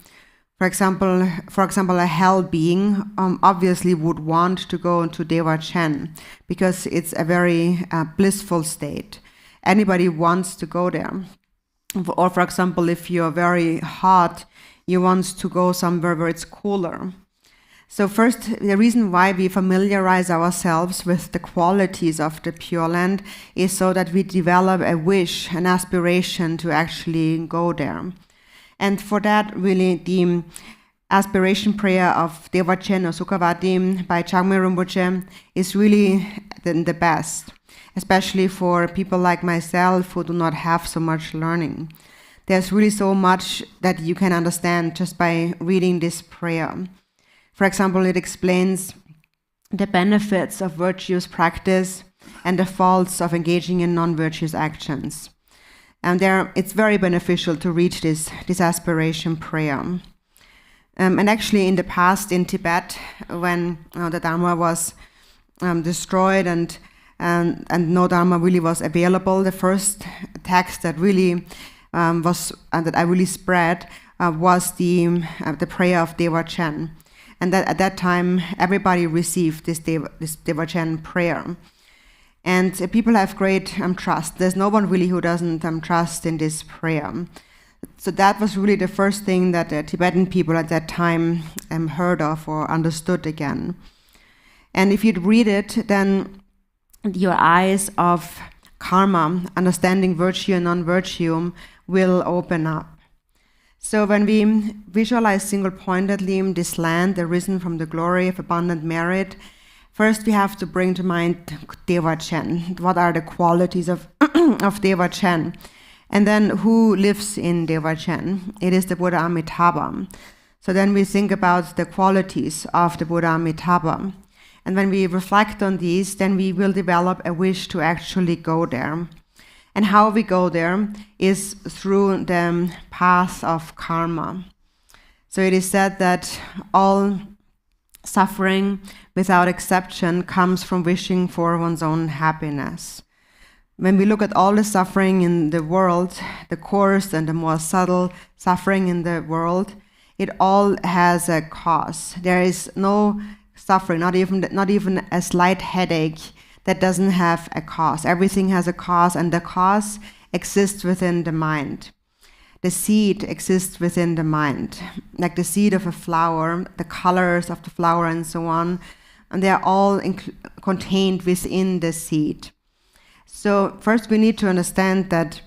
[SPEAKER 7] For example, a hell being obviously would want to go into Devachan because it's a very blissful state. Anybody wants to go there. Or for example, if you're very hot, you want to go somewhere where it's cooler. So first, the reason why we familiarize ourselves with the qualities of the Pure Land is so that we develop a wish, an aspiration to actually go there. And for that, really, the Aspiration Prayer of Devachan or Sukhavati by Garchen Rinpoche is really the best, especially for people like myself who do not have so much learning. There's really so much that you can understand just by reading this prayer. For example, it explains the benefits of virtuous practice and the faults of engaging in non-virtuous actions. And it's very beneficial to read this aspiration prayer. And actually in the past in Tibet, when the Dharma was destroyed and no Dharma really was available, the first text that really that I really spread was the prayer of Devachan. And that at that time, everybody received this Devachan prayer. And people have great trust. There's no one really who doesn't trust in this prayer. So that was really the first thing that the Tibetan people at that time heard of or understood again. And if you'd read it, then your eyes of karma, understanding virtue and non-virtue, will open up. So when we visualize single-pointedly this land arisen from the glory of abundant merit, first we have to bring to mind Devachan. What are the qualities of Devachan? And then who lives in Devachan? It is the Buddha Amitabha. So then we think about the qualities of the Buddha Amitabha. And when we reflect on these, then we will develop a wish to actually go there. And how we go there is through the path of karma. So it is said that all suffering without exception comes from wishing for one's own happiness. When we look at all the suffering in the world, the coarse and the more subtle suffering in the world, it all has a cause. There is no suffering, not even a slight headache, that doesn't have a cause. Everything has a cause, and the cause exists within the mind. The seed exists within the mind, like the seed of a flower, the colors of the flower and so on, and they are all contained within the seed. So first we need to understand that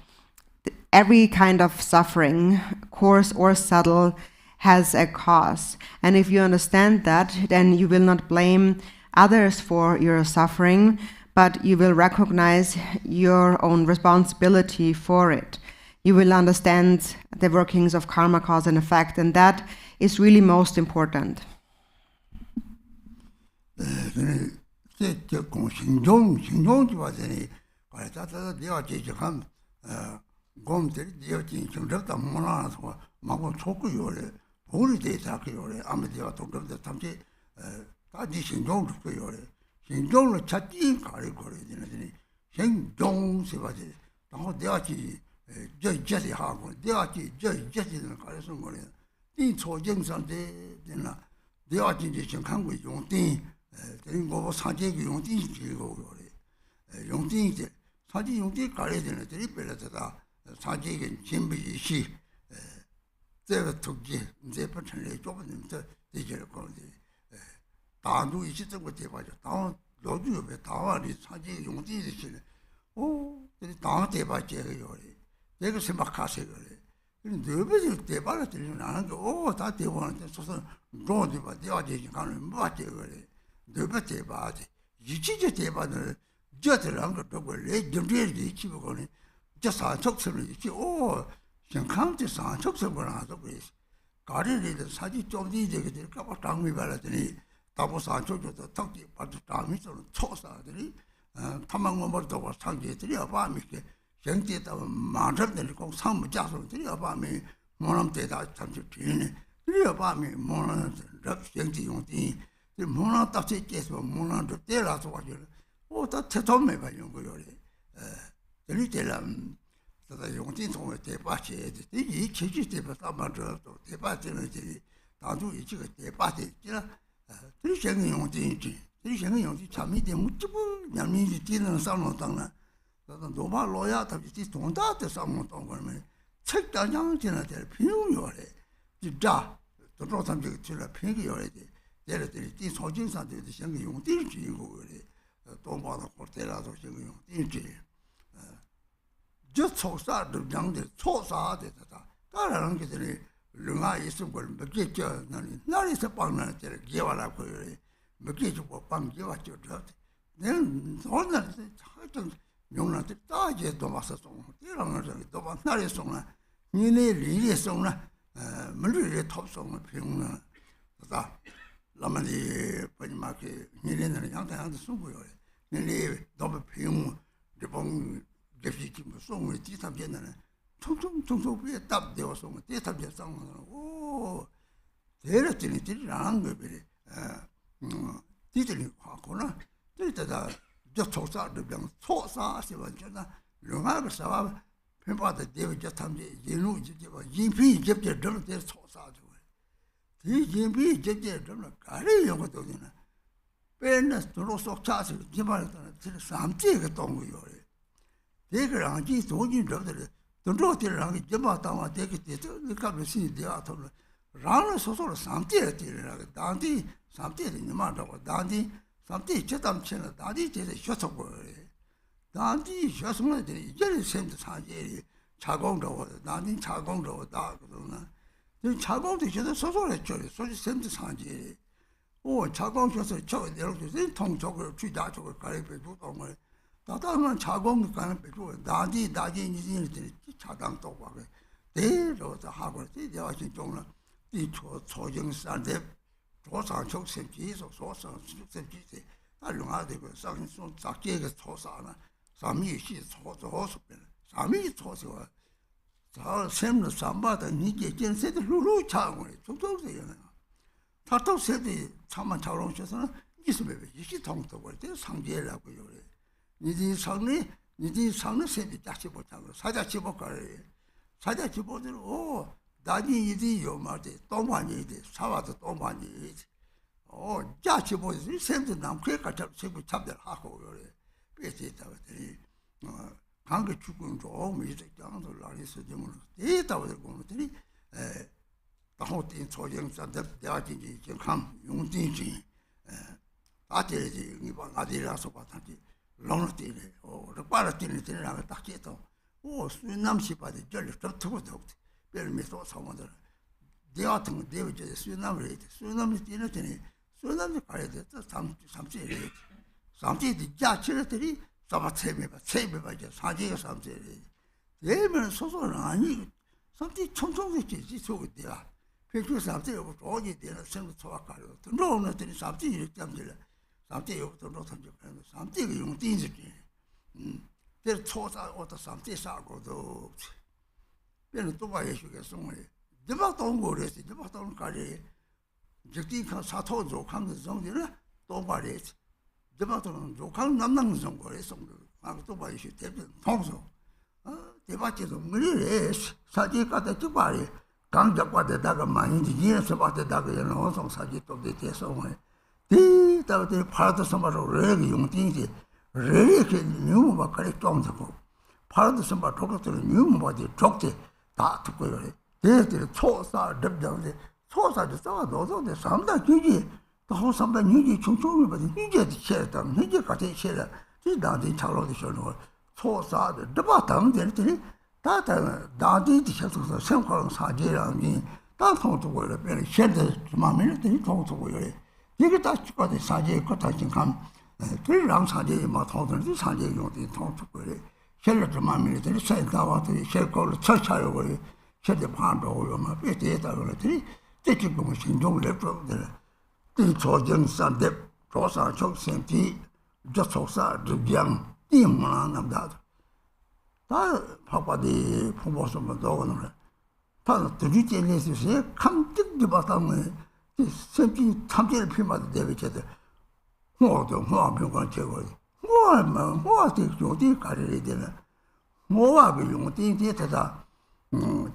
[SPEAKER 7] every kind of suffering, coarse or subtle, has a cause. And if you understand that, then you will not blame others for your suffering, but you will recognize your own responsibility for it. You will understand the workings of karma, cause and effect, and that is really most important.
[SPEAKER 6] Lama di BuNima ke nilena yang ta yang sungu yo nile dobe ping de bong de fi ki mo song ti ta bien na chung bi tab de song ti ta bien sang o de le ti ni rang ge bi ti ti ni kwa ko na ti ta da jo cho sa de bien cho sa si ba jo na lu ma ba sa ba pin pa de de jo tam ji yin lu ji ji ba yin pi je de de de cho sa jo 이 진비 제제 좀 가리 용어도 되나 배는 도로 속 차서 기발했다는 저 삼지가 동거요 대그랑 지 도진 저들 도로들랑 제마 담아 되게 되죠 그러니까 신이 되어 돌 라는 소소로 삼지에 되라 단디 삼지에 니마다고 단디 삼지 제담 채는 단디 제제 쇼서고 단디 쇼서는 이제 센터 사제 자공도 단디 자공도 다 그러나 자공도 저도 소소했죠. 소지 샘도 산지. 오, 자공셔서 저 내려서 통적으로 주다 저걸 가리배 두동을 다다만 자공 가는 배고 나디 이제 차당 또 봐. 대로도 하고 내가 진짜는 이 초정산데 조상적 생기서 소상 생기지 알롱하되고 상손 작게가 초사나 삼위시 초조소변 삼위 초소와 자 샘는 삼바다 니게 견세도 루루 차고 좀좀세요. 타토 세대 참만 자롱셔서는 이스베 이시 통도 볼때 상제라고 요래. 니지 상네 세대 다시 보자고 사자 집어가래. 사자 집어들어 나니 이디 요마데 또 많이 돼. 사와도 또 많이 돼. 자치 보지 샘도 남게 같이 세고 잡들 하고 요래. 배치다 버들이 강게 죽은 좀 이제 장도 라리스 좀 데이터를 보면들이 다호tin 초정산 대화진지 정함 용진지 아들이 이번 아들이라서 봤더니 롱르티네 빠르티네 되라고 딱 해도 수남시 받이 절로 좀 두고도 별미소 상원들 대화 같은 거 대우제 수남을 수남이 뛰는 수남이 가야 돼 삼지 삼지 자치들이 세배가 이제 사지가 삼지 예면 소소는 아니 삼지 청청되지 소고대야 백주 삼지 오고 어디 되는 생도 소화가로 들어오는들이 삼지 이렇게 잠들 삼지 오고 놓던지 그런 삼지가 용띠지 될 초사 오다 삼지 사고도 배는 또 봐야 쉬겠어 뭐 대박 동거래지 대박 동거래 즉디가 사토 조칸의 정리를 또 봐야지 대박은 조칸 남는 정거래서 또 봐야 쉬 대변 통소 대박에도 물이래 사지 갖다 찍봐리 강적과대다가 많이 지에서 받대다가 연호성 사지 또 대해서 뭐 뒤다들 파도 선바로 레기 용띵지 레기 뉴무 bakari 좀 잡고 파도 선바 도로들 뉴무 바지 적지 다 듣고 그래 대들 초사 덥던데 초사도 싸워 너도데 삼다 주지 또 삼다 뉴지 총총을 받이 이제 쳤다 이제 같이 쳤다 지다들 차로도 shono 초사도 더 당들들이 다다 다디 디셔서 생활은 사제라니 다 통도 거를 변이 셔데 마음에 들이 통도 거를 이게 다 죽어도 사제 거 다진 감 그랑 사제 막 통도 사제 용도 통도 거를 셔데 마음에 들이 생각하고 셔거를 쳐쳐요 거를 셔데 반도 막 배대다 거들이 뜻지고 신종 랩들 이 조정산데 조사 적생티 저속사 드병 띠만 남다 다 파파디 풍보서만 도는 다 드리제네스에 감득이 바탕에 sempre 참제를 피마도 되겠대 뭐도 뭐병관 제거 뭐한테 조디 가리래 되는 뭐하고 용띠 되다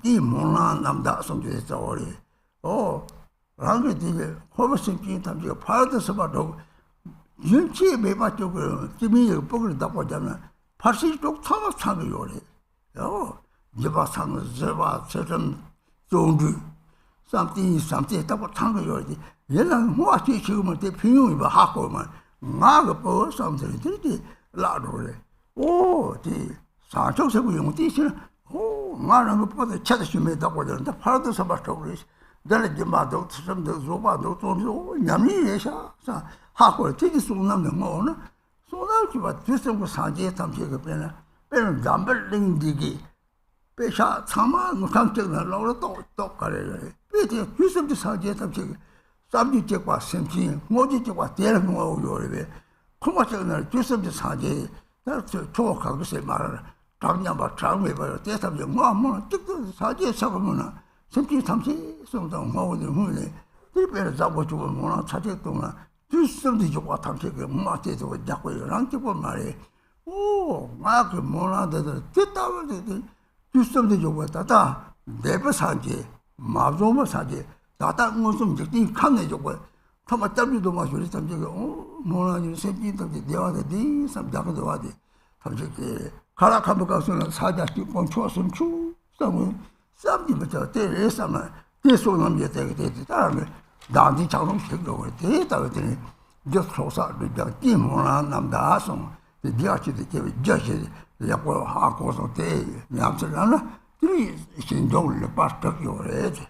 [SPEAKER 6] 이 몰라 남다 som주에서 오리 랑게 되게 호버싱기 탐지가 파르드서 봐도 윤치에 매맞죠 지민이 뻑을 답하자면 80쪽 참아 요래 제바상 제바 세점 종주 삼티 답고 참고 요래 얘는 뭐지 지금은 대 비용이 봐 하고만 나가 뭐 삼들이 되게 라로래 디 사적세고 용띠시 나는 것보다 찾으시면 답고 되는데 파르드서 봐도 그래 내가 지마도 좀더 조바도 좀 냠이래서 하고 되게 소남는 뭐는 소나기와 뒤성고 사지에 담지가 빼는 잠벌링디기 빼샤 참아 무상적으로 나오러 또 가래 빼지 뒤성고 사지에 담지가 쌈지적과 생기 모지적과 대는 거요래 코마적으로 뒤성고 사지에 나 조각하고 세 말을 당냐바 장외 봐요 대담이 뭐 뜻도 사지에 사고는 생기 담지 성당 뭐는 후에 이렇게 잡고 주고 뭐나 찾을 동안 뒤성도 좋고 탐색에 뭐한테도 자꾸 이런 거 말해 막 뭐나들 뜻다는데 뒤성도 좋고 다다 내버 사지 마좀을 사지 다다 무슨 적이 칸내 좋고 타마 잡기도 막 소리 탐색에 뭐나니 생기 담지 되어야지 삼자도 와지 탐색에 가락하면 가서는 사자기 pon초선 추 쌈지부터 때에서만 대소남이 되게 다음에 나한테 장롱 생각을 대다 그랬더니 저 소사를 저 띠모나 남다송 디아치도 제 저시 약고 하고서 대 냠슬라나 이 신종을 빠르게 요래지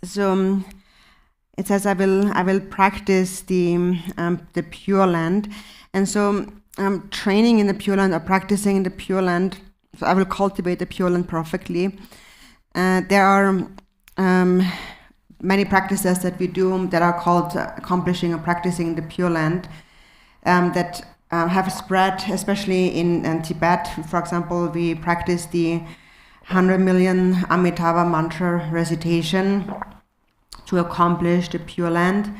[SPEAKER 7] So it says, I will practice the Pure Land. And so training in the Pure Land or practicing in the Pure Land, so I will cultivate the Pure Land perfectly. There are many practices that we do that are called accomplishing or practicing the Pure Land that have spread, especially in Tibet. For example, we practice the 100 million Amitabha mantra recitation to accomplish the Pure Land.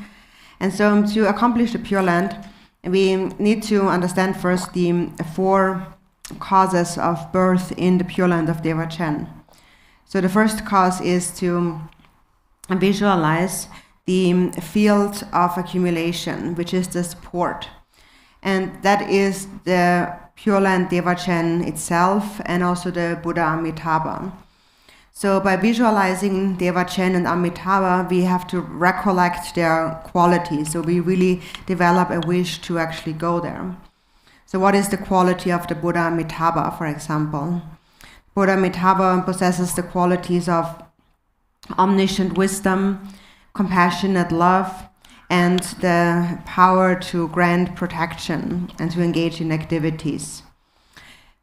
[SPEAKER 7] And so to accomplish the Pure Land, we need to understand first the 4 causes of birth in the Pure Land of Devachan. So the first cause is to visualize the field of accumulation, which is the support. And that is the Pure Land Devachan itself and also the Buddha Amitabha. So by visualizing Devachan and Amitabha, we have to recollect their qualities. So we really develop a wish to actually go there. So what is the quality of the Buddha Amitabha, for example? Buddha Amitabha possesses the qualities of omniscient wisdom, compassionate love, and the power to grant protection and to engage in activities.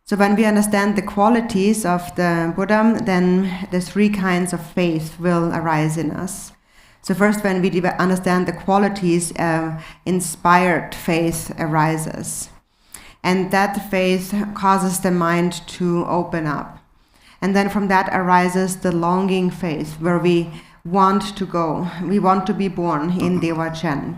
[SPEAKER 7] So when we understand the qualities of the Buddha, then the 3 kinds of faith will arise in us. So first, when we understand the qualities, inspired faith arises. And that faith causes the mind to open up. And then from that arises the longing faith, where we want to go. We want to be born in Devachan.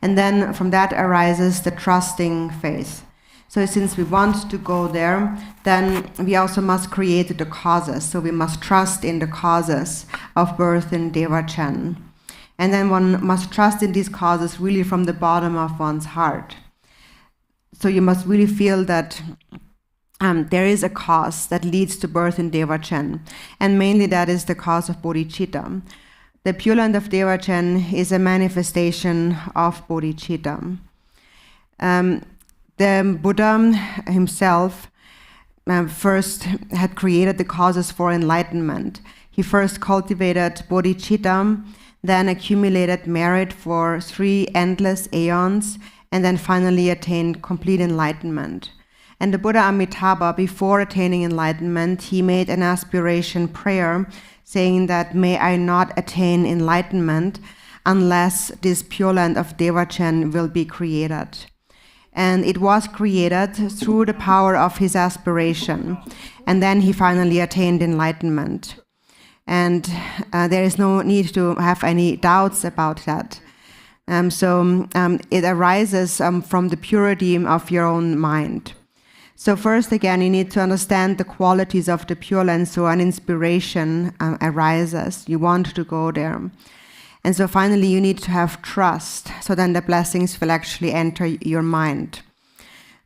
[SPEAKER 7] And then from that arises the trusting faith. So since we want to go there, then we also must create the causes. So we must trust in the causes of birth in Devachan. And then one must trust in these causes really from the bottom of one's heart. So you must really feel that there is a cause that leads to birth in Devachan. And mainly that is the cause of bodhicitta. The Pure Land of Devachan is a manifestation of bodhicitta. The Buddha himself first had created the causes for enlightenment. He first cultivated bodhicitta, then accumulated merit for 3 endless aeons, and then finally attained complete enlightenment. And the Buddha Amitabha, before attaining enlightenment, he made an aspiration prayer saying that, may I not attain enlightenment unless this Pure Land of Devachan will be created. And it was created through the power of his aspiration. And then he finally attained enlightenment. And there is no need to have any doubts about that. It arises from the purity of your own mind. So first, again, you need to understand the qualities of the Pure Land, so an inspiration arises. You want to go there. And so finally, you need to have trust, so then the blessings will actually enter your mind.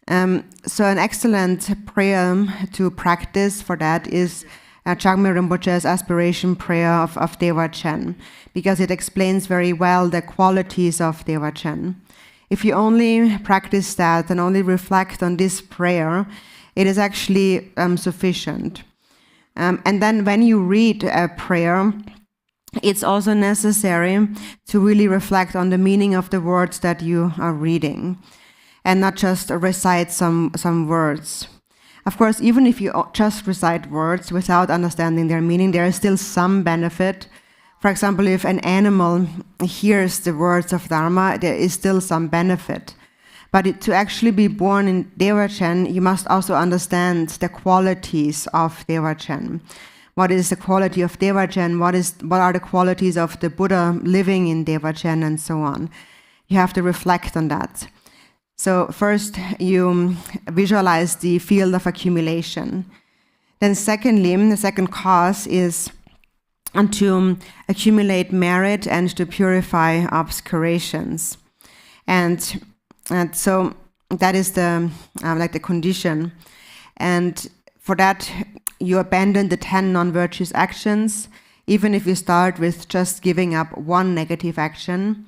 [SPEAKER 7] So an excellent prayer to practice for that is Garchen Rinpoche's aspiration prayer of Devachan, because it explains very well the qualities of Devachan. If you only practice that and only reflect on this prayer, it is actually sufficient. And then when you read a prayer, it's also necessary to really reflect on the meaning of the words that you are reading, and not just recite some words. Of course, even if you just recite words without understanding their meaning, there is still some benefit. For example, if an animal hears the words of Dharma, there is still some benefit. But to actually be born in Devachan, you must also understand the qualities of Devachan. What is the quality of Devachan? What are the qualities of the Buddha living in Devachan, and so on? You have to reflect on that. So first, you visualize the field of accumulation. Then secondly, the second cause is to accumulate merit and to purify obscurations. And so that is the condition. And for that, you abandon the 10 non-virtuous actions, even if you start with just giving up 1 negative action,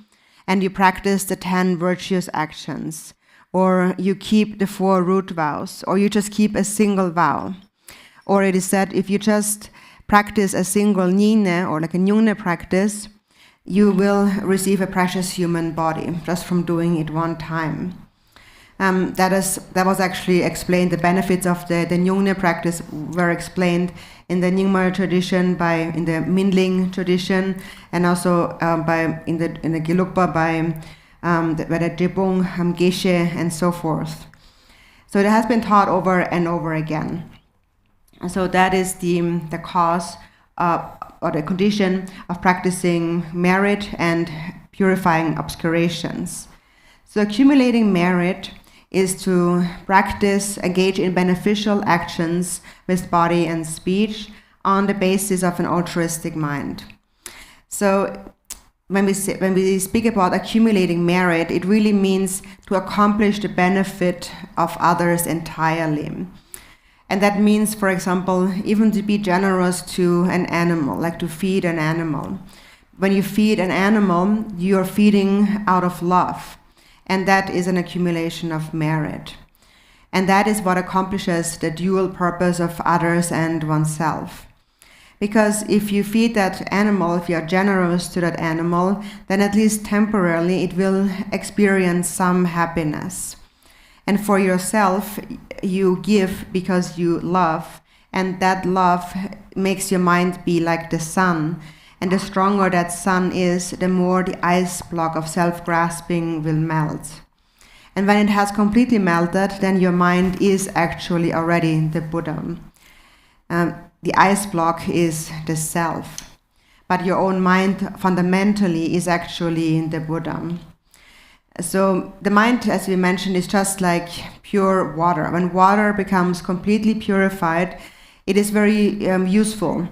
[SPEAKER 7] and you practice the 10 virtuous actions, or you keep the 4 root vows, or you just keep a single vow. Or it is said, if you just practice a single nyingnya or like a nyungnya practice, you will receive a precious human body just from doing it one time. That was actually explained. The benefits of the nyungnya practice were explained in the Nyingma tradition, in the Minling tradition, and also in the Gelugpa by the Drubwang, Geshe, and so forth. So it has been taught over and over again. And so that is the cause or the condition of practicing merit and purifying obscurations. So accumulating merit is to practice, engage in beneficial actions with body and speech on the basis of an altruistic mind. So when we speak about accumulating merit, it really means to accomplish the benefit of others entirely. And that means, for example, even to be generous to an animal, like to feed an animal. When you feed an animal, you're feeding out of love. And that is an accumulation of merit. And that is what accomplishes the dual purpose of others and oneself. Because if you feed that animal, if you are generous to that animal, then at least temporarily it will experience some happiness. And for yourself, you give because you love, and that love makes your mind be like the sun. And the stronger that sun is, the more the ice block of self-grasping will melt. And when it has completely melted, then your mind is actually already the Buddha. The ice block is the self, but your own mind fundamentally is actually the Buddha. So the mind, as we mentioned, is just like pure water. When water becomes completely purified, it is very useful.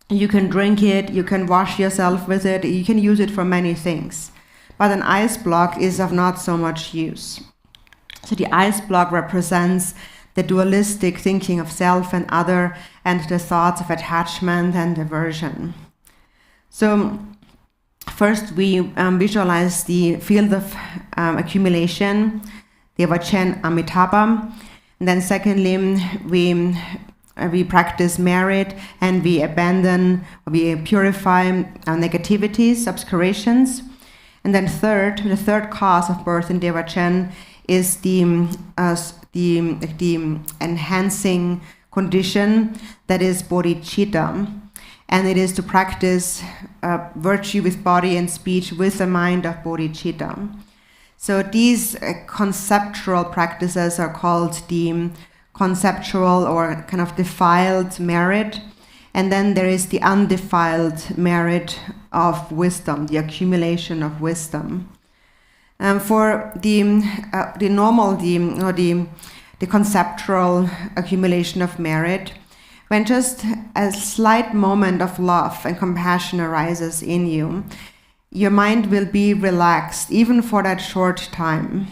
[SPEAKER 7] You can drink it, you can wash yourself with it, you can use it for many things. But an ice block is of not so much use. So the ice block represents the dualistic thinking of self and other, and the thoughts of attachment and aversion. So first we visualize the field of accumulation, Devachen Amitabha. And then secondly, we practice merit, and we purify our negativities, obscurations. And then the third cause of birth in Devachen is the enhancing condition that is bodhicitta. And it is to practice virtue with body and speech with the mind of bodhicitta. So these conceptual practices are called the conceptual or kind of defiled merit. And then there is the undefiled merit of wisdom, the accumulation of wisdom. For the conceptual accumulation of merit, when just a slight moment of love and compassion arises in you, your mind will be relaxed, even for that short time.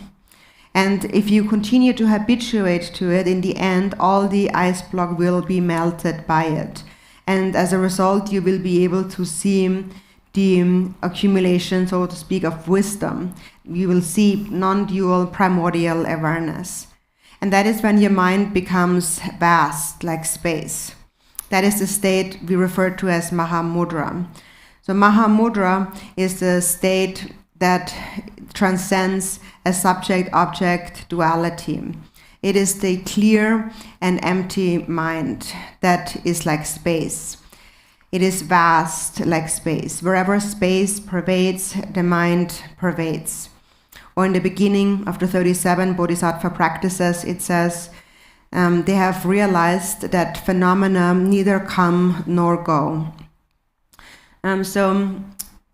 [SPEAKER 7] And if you continue to habituate to it, in the end, all the ice block will be melted by it. And as a result, you will be able to see the accumulation, so to speak, of wisdom. You will see non-dual primordial awareness. And that is when your mind becomes vast, like space. That is the state we refer to as Mahamudra. So Mahamudra is the state that transcends a subject-object duality. It is the clear and empty mind that is like space. It is vast like space. Wherever space pervades, the mind pervades. Or in the beginning of the 37 Bodhisattva practices, it says, they have realized that phenomena neither come nor go. So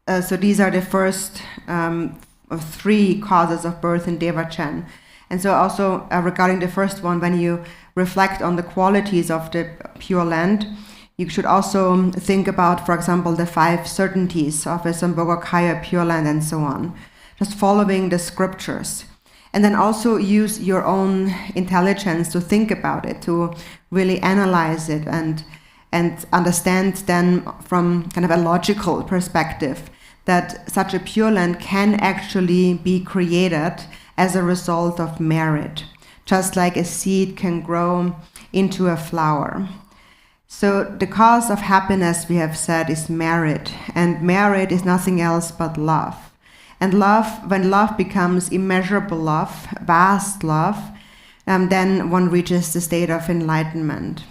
[SPEAKER 7] these are the first of three causes of birth in Devachen. And so also regarding the first one, when you reflect on the qualities of the Pure Land, you should also think about, for example, the 5 certainties of a Sambhogakaya Pure Land and so on. Just following the scriptures. And then also use your own intelligence to think about it, to really analyze it and understand then from kind of a logical perspective that such a Pure Land can actually be created as a result of merit, just like a seed can grow into a flower. So the cause of happiness, we have said, is merit, and merit is nothing else but love. And love, when love becomes immeasurable love, vast love, then one reaches the state of enlightenment.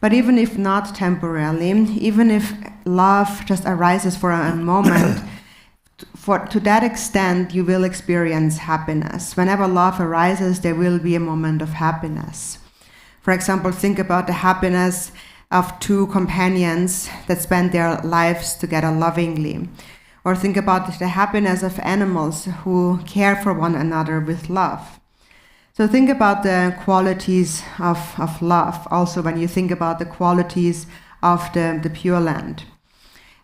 [SPEAKER 7] But even if not temporarily, even if love just arises for a moment, to that extent you will experience happiness. Whenever love arises, there will be a moment of happiness. For example, think about the happiness of two companions that spend their lives together lovingly. Or think about the happiness of animals who care for one another with love. So think about the qualities of love, also when you think about the qualities of the Pure Land.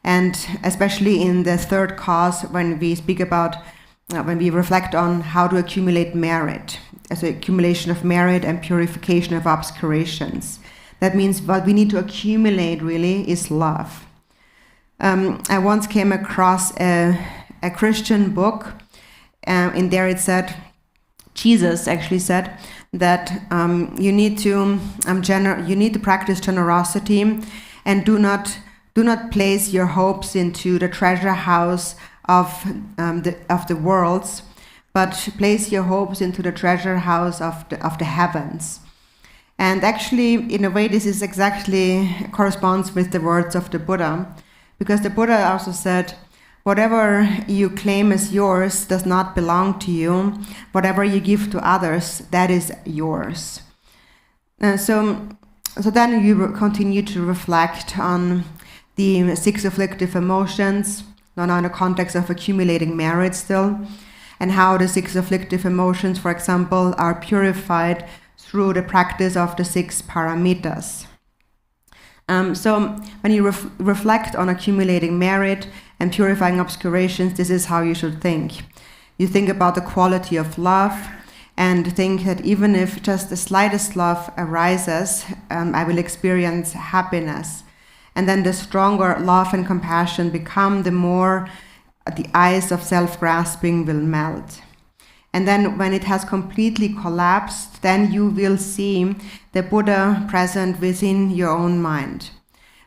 [SPEAKER 7] And especially in the third cause, when we speak about, when we reflect on how to accumulate merit, as accumulation of merit and purification of obscurations. That means what we need to accumulate really is love. I once came across a Christian book, and there it said, Jesus actually said that you need to practice generosity, and do not place your hopes into the treasure house of the worlds, but place your hopes into the treasure house of the heavens. And actually, in a way, this is exactly corresponds with the words of the Buddha, because the Buddha also said, whatever you claim as yours does not belong to you. Whatever you give to others, that is yours. So then you continue to reflect on the 6 afflictive emotions, now in the context of accumulating merit still, and how the 6 afflictive emotions, for example, are purified through the practice of the 6 paramitas. So when you reflect on accumulating merit and purifying obscurations, this is how you should think. You think about the quality of love and think that even if just the slightest love arises, I will experience happiness. And then the stronger love and compassion become, the more the ice of self-grasping will melt. And then when it has completely collapsed, then you will see the Buddha present within your own mind,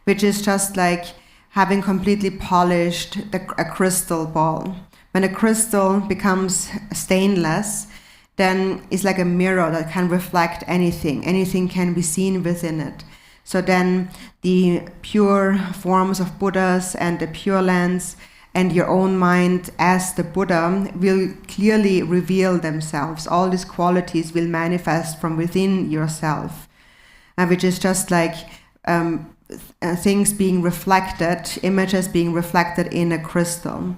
[SPEAKER 7] which is just like having completely polished a crystal ball. When a crystal becomes stainless, then it's like a mirror that can reflect anything. Anything can be seen within it. So then the pure forms of Buddhas and the Pure Lands and your own mind as the Buddha will clearly reveal themselves. All these qualities will manifest from within yourself, which is just like things being reflected, images being reflected in a crystal.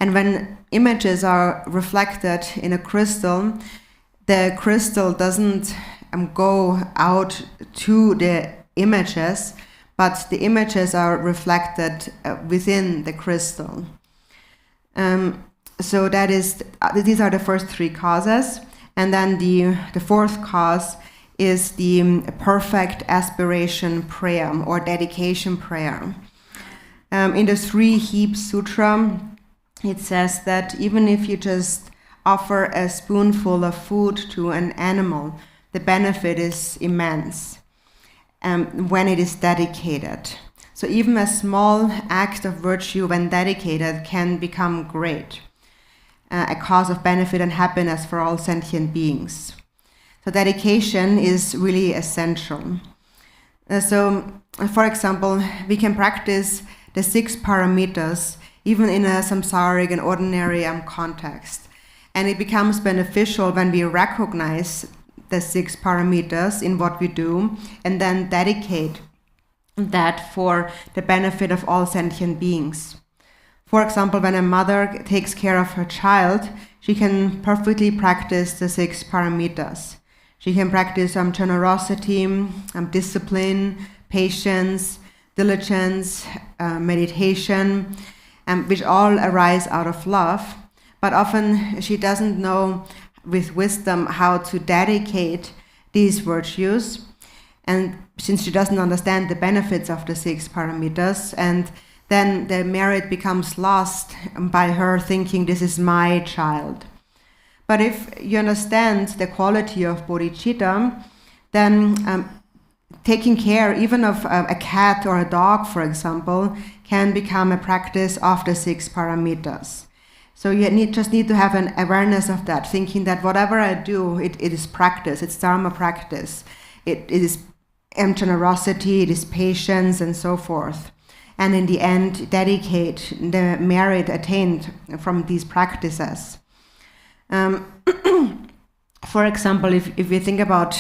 [SPEAKER 7] And when images are reflected in a crystal, the crystal doesn't go out to the images, but the images are reflected within the crystal. So that is, these are the first 3 causes. And then the fourth cause is the perfect aspiration prayer or dedication prayer. In the 3 Heap Sutra, it says that even if you just offer a spoonful of food to an animal, the benefit is immense when it is dedicated. So even a small act of virtue, when dedicated, can become great, a cause of benefit and happiness for all sentient beings. So dedication is really essential. So, for example, we can practice the 6 paramitas even in a samsaric and ordinary context. And it becomes beneficial when we recognize the 6 paramitas in what we do and then dedicate that for the benefit of all sentient beings. For example, when a mother takes care of her child, she can perfectly practice the 6 paramitas. She can practice generosity, discipline, patience, diligence, meditation, which all arise out of love. But often she doesn't know with wisdom how to dedicate these virtues. And since she doesn't understand the benefits of the 6 paramitas, and then the merit becomes lost by her thinking, this is my child. But if you understand the quality of bodhicitta, then taking care even of a cat or a dog, for example, can become a practice of the 6 paramitas. So you just need to have an awareness of that, thinking that whatever I do, it is practice, it's dharma practice. It is generosity, it is patience, and so forth. And in the end, dedicate the merit attained from these practices. For example, if you think about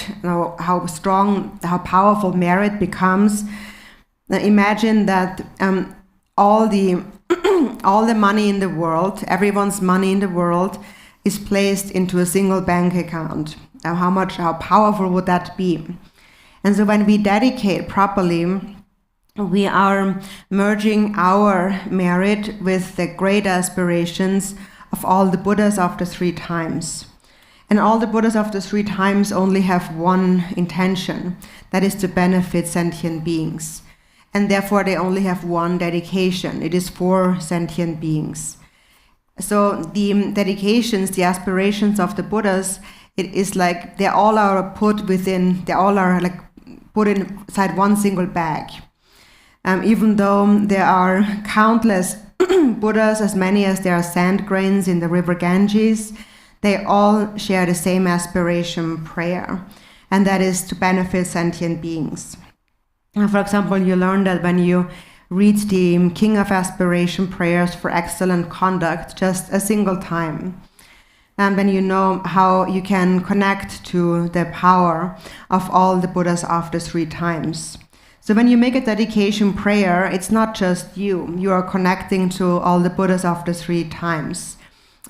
[SPEAKER 7] how strong, how powerful merit becomes, imagine that all the money in the world, everyone's money in the world, is placed into a single bank account. Now, how powerful would that be? And so when we dedicate properly, we are merging our merit with the great aspirations of all the Buddhas of the 3 times. And all the Buddhas of the 3 times only have one intention, that is to benefit sentient beings. And therefore they only have one dedication. It is for sentient beings. So the dedications, the aspirations of the Buddhas, it is like they all are put inside one single bag. Even though there are countless Buddhas, as many as there are sand grains in the river Ganges, they all share the same aspiration prayer, and that is to benefit sentient beings. For example, you learn that when you read the King of Aspiration prayers for excellent conduct just a single time, and then you know how you can connect to the power of all the Buddhas of the 3 times. So when you make a dedication prayer, it's not just you. You are connecting to all the Buddhas of the 3 times,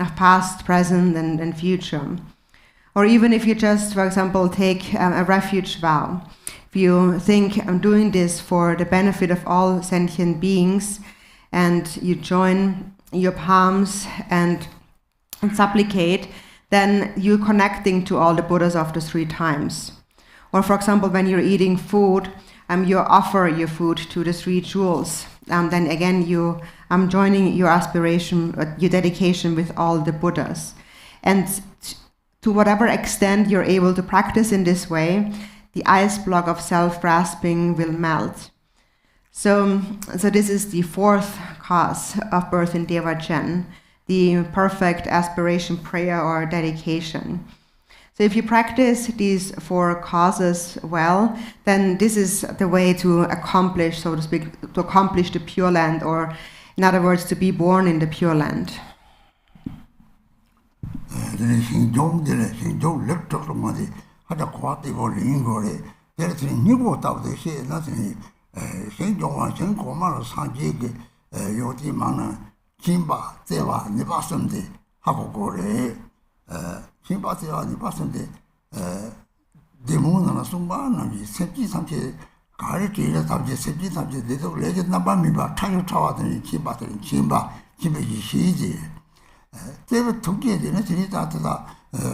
[SPEAKER 7] of past, present, and future. Or even if you just, for example, take a refuge vow. If you think, I'm doing this for the benefit of all sentient beings, and you join your palms and supplicate, then you're connecting to all the Buddhas of the 3 times. Or for example, when you're eating food, you offer your food to the 3 jewels. Then again, I'm joining your aspiration, your dedication with all the Buddhas. And to whatever extent you're able to practice in this way, the ice block of self-grasping will melt. So this is the 4th cause of birth in Devachan, the perfect aspiration prayer or dedication. So if you practice these 4 causes well, then this is the way to accomplish, so to speak, to accomplish the Pure Land, or in other words, to be born in the Pure Land.
[SPEAKER 6] Simpatия ni pasande demona na sumba na bi septi samche gari tira tabje septi tabje de to lege na ba mi ba tayo tawa de chimba chimbe ji shiji tebe tukye de na tiri ta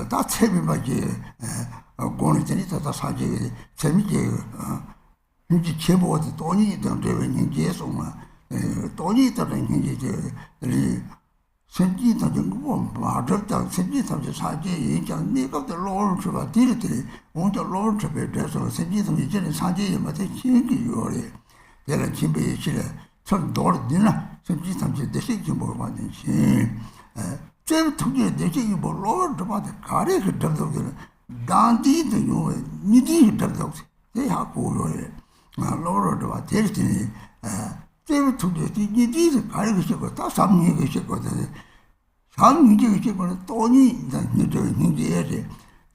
[SPEAKER 6] da chebi ba je goni tiri ta saje chemi je ni chebo de toni de ni je so ma toni ta ni je Sentì tanto ma già sentì tanto saje già ne ga de lo chu ba di de on de lo chu be de so sentì tanto je ne saje ma de qin gi yo le de la qin be chi le son do de na sentì tanto de shi ji mo ba de shi zhe tu ge de ji bo lo de ba de ga re ge de do de dan di de yo ni di de do de ha ko yo le ma lo de ba de ji zhe tu ge di di de ga re ge ko ta sam ni ge ko de 상위적이 거는 돈이 이제 이제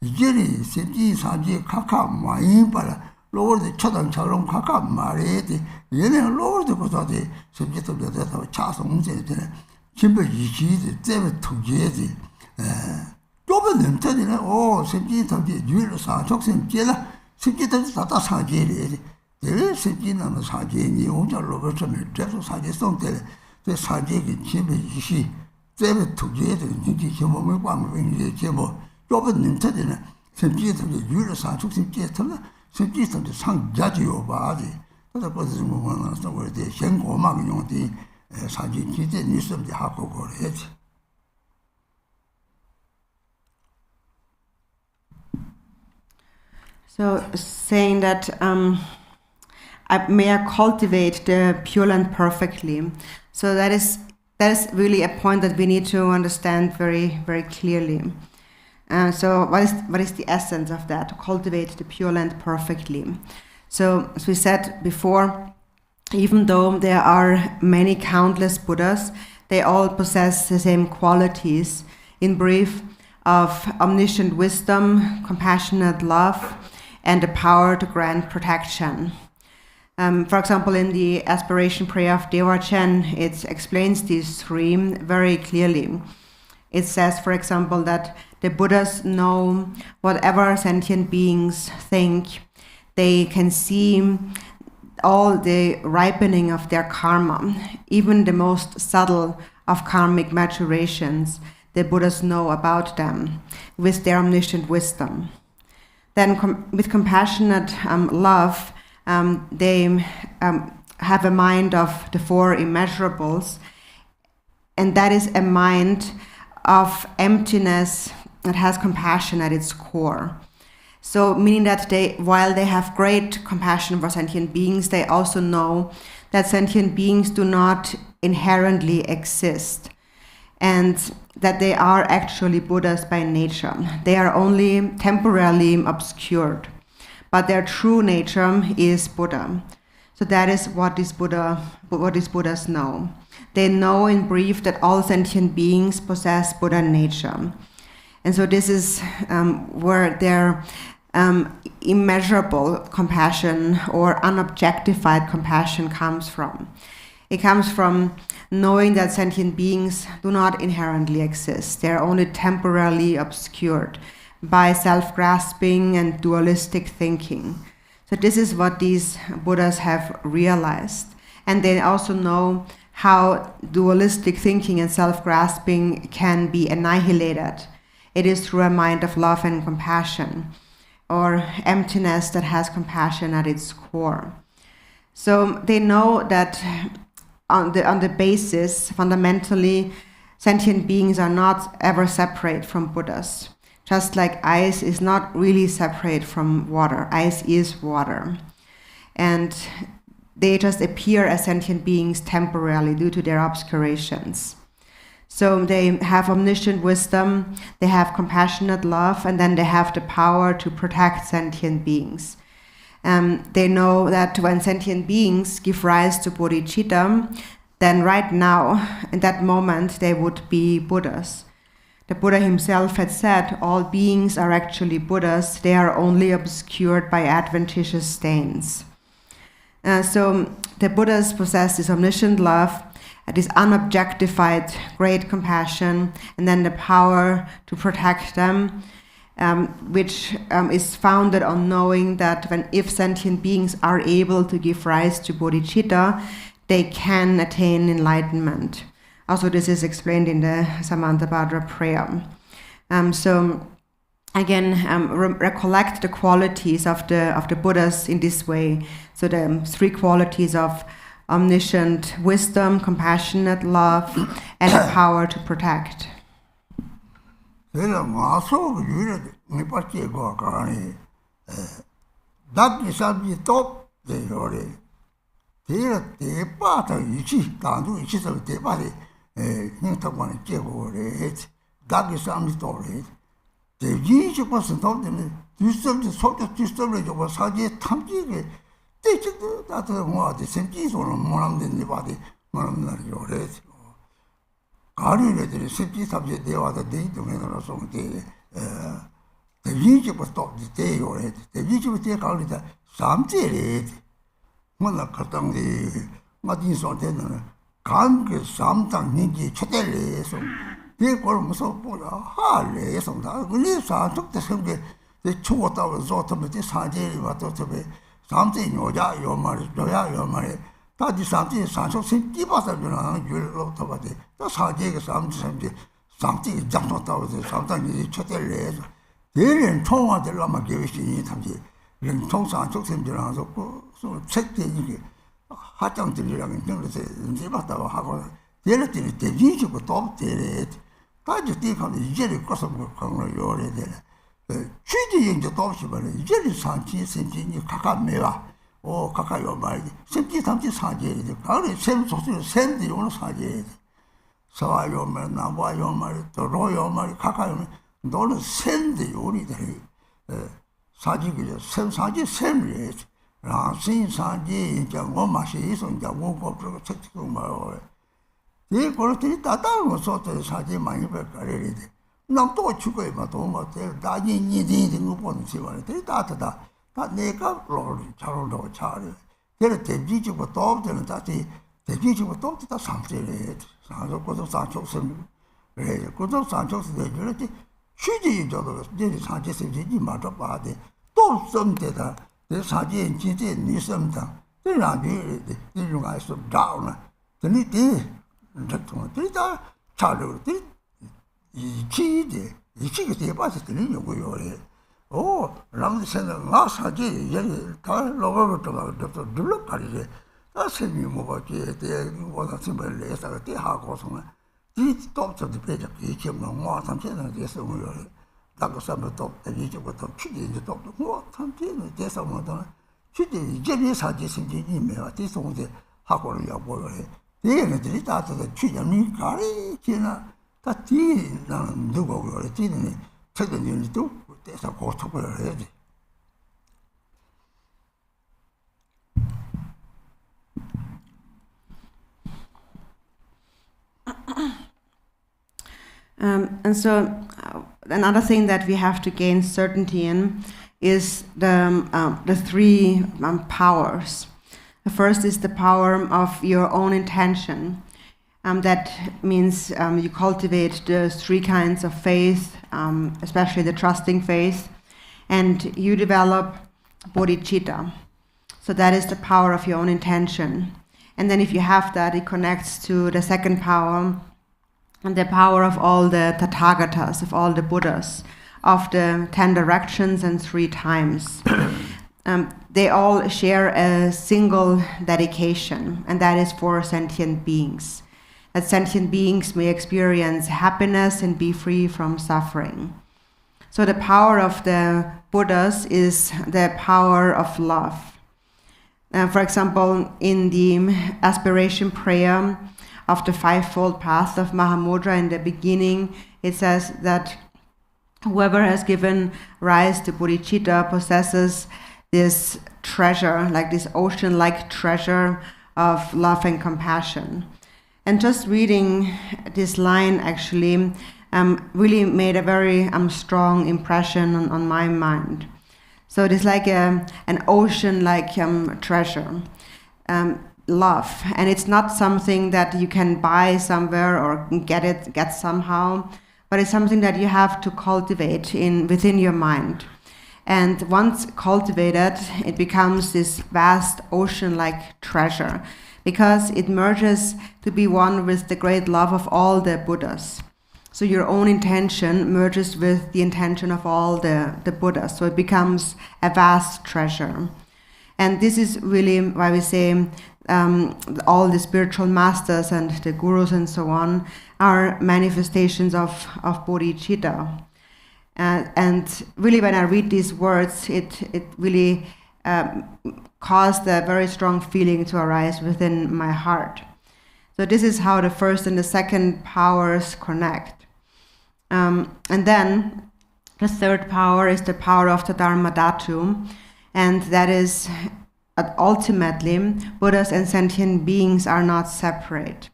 [SPEAKER 6] 이제리 세지 사지 카카 많이 봐라 로르드 초등처럼 카카 말해야지 얘는 로르드 보다지 세지도 되다 차송제들 김배 이지지 제베 투제지 좁은 데는 세지 던지 유를 사적생 제라 세지도 다다 사제리 제 세지는 사제니 오절로 그러면 계속 사제送때 제 사제기 김배 이시 제베 투제들 이제 힘을 관을 이제 제뭐 좁은 냄새들은甚至于유를 사축심 제터는甚至于상자지요 바지 그래서 벌써 뭐는 소거대 현고막 용디 사진 기대 뉴스인데 하고 그래야지
[SPEAKER 7] So saying that may I cultivate the Pure Land perfectly. So that is really a point that we need to understand very, very clearly. So what is the essence of that? To cultivate the Pure Land perfectly. So as we said before, even though there are many countless Buddhas, they all possess the same qualities. In brief, of omniscient wisdom, compassionate love, and the power to grant protection. For example, in the Aspiration prayer of Day4, it explains these three very clearly. It says, for example, that the Buddhas know whatever sentient beings think. They can see all the ripening of their karma, even the most subtle of karmic maturations. The Buddhas know about them with their omniscient wisdom. Then with compassionate love, they have a mind of the four immeasurables, and that is a mind of emptiness that has compassion at its core. So meaning that while they have great compassion for sentient beings, they also know that sentient beings do not inherently exist, and that they are actually Buddhas by nature. They are only temporarily obscured, but their true nature is Buddha. So that is what these Buddhas know. They know in brief that all sentient beings possess Buddha nature. And so this is where their immeasurable compassion or unobjectified compassion comes from. It comes from knowing that sentient beings do not inherently exist. They are only temporarily obscured by self-grasping and dualistic thinking. So this is what these Buddhas have realized. And they also know how dualistic thinking and self-grasping can be annihilated. It is through a mind of love and compassion, or emptiness that has compassion at its core. So they know that on the basis, fundamentally, sentient beings are not ever separate from Buddhas. Just like ice is not really separate from water. Ice is water. And they just appear as sentient beings temporarily due to their obscurations. So they have omniscient wisdom, they have compassionate love, and then they have the power to protect sentient beings. They know that when sentient beings give rise to bodhicitta, then right now, in that moment, they would be Buddhas. The Buddha himself had said, all beings are actually Buddhas, they are only obscured by adventitious stains. So the Buddhas possess this omniscient love, this unobjectified great compassion, and then the power to protect them, which is founded on knowing that if sentient beings are able to give rise to bodhicitta, they can attain enlightenment. Also, this is explained in the Samantabhadra prayer. So again, recollect the qualities of the Buddhas in this way. So the three qualities of omniscient wisdom, compassionate love, and the power to protect.
[SPEAKER 6] 취지 이제 도시버네 이제 산지 생진이 가까매와 오 가까이요 말이 샘지 삼지 사제이 가을에 샘 소수 샘디 오는 사제이 서와요 말 나와요 말 도로요 말 가까이 너는 샘디 우리들이 사지기죠 샘 사지 샘이 라신 사지 이제 뭐 맛이 있어 이제 뭐고 그거 책도 말어 이 거를 따다고 소도 사지 많이 벌거리리 남도 죽어야 또 못해 나지 니디 거 보는 시간에 따다다 다 내가 로를 잘로 잘해 그래 대지지고 또 되는 다시 대지지고 또 상태래 상서 고도 상초선 그래 고도 상초선 되는데 취지 저도 이제 상체세지 맞아 봐대 또 som대다 내 사진 진짜 네 som다 그러나니 이런 수 다운 되니 다 잘로 이 치지 이 치게 돼 봐서 되는 거요 오 랑생은 나 사지 얘 다 로버부터 둘러 가리지 아 생이 뭐지 대 뭐다 심벌레서 대 하고서는 이 똑똑도 배적 이게 뭐 삼천은 돼서 뭐요 나도 삼도 이제부터 취지 이제 똑똑 뭐 삼천은 돼서 뭐다 취지 이제 사지 생기니 매와 뒤송데 하고를 여보요 얘네들이 다들 취념이 가리 지나 다 뒤는 누구 그래 뒤는 최근에 또 대사 고통을 해야지.
[SPEAKER 7] And so another thing that we have to gain certainty in is the three powers. The first is the power of your own intention. That means you cultivate the three kinds of faith, especially the trusting faith, and you develop bodhicitta. So that is the power of your own intention. And then if you have that, it connects to the second power, and the power of all the Tathagatas, of all the Buddhas, of the 10 directions and 3 times. They all share a single dedication, and that is for sentient beings. That sentient beings may experience happiness and be free from suffering. So the power of the Buddhas is the power of love. For example, in the aspiration prayer of the fivefold path of Mahamudra, in the beginning, it says that whoever has given rise to bodhicitta possesses this treasure, like this ocean-like treasure of love and compassion. And just reading this line actually really made a very strong impression on my mind. So it is like an ocean-like treasure, love. And it's not something that you can buy somewhere or get somehow, but it's something that you have to cultivate within your mind. And once cultivated, it becomes this vast ocean-like treasure, because it merges to be one with the great love of all the Buddhas. So your own intention merges with the intention of all the Buddhas. So it becomes a vast treasure. And this is really why we say all the spiritual masters and the gurus and so on are manifestations of bodhicitta. And really when I read these words, it really caused a very strong feeling to arise within my heart. So this is how the first and the second powers connect. And then the third power is the power of the Dharmadhatu, and that is ultimately Buddhas and sentient beings are not separate.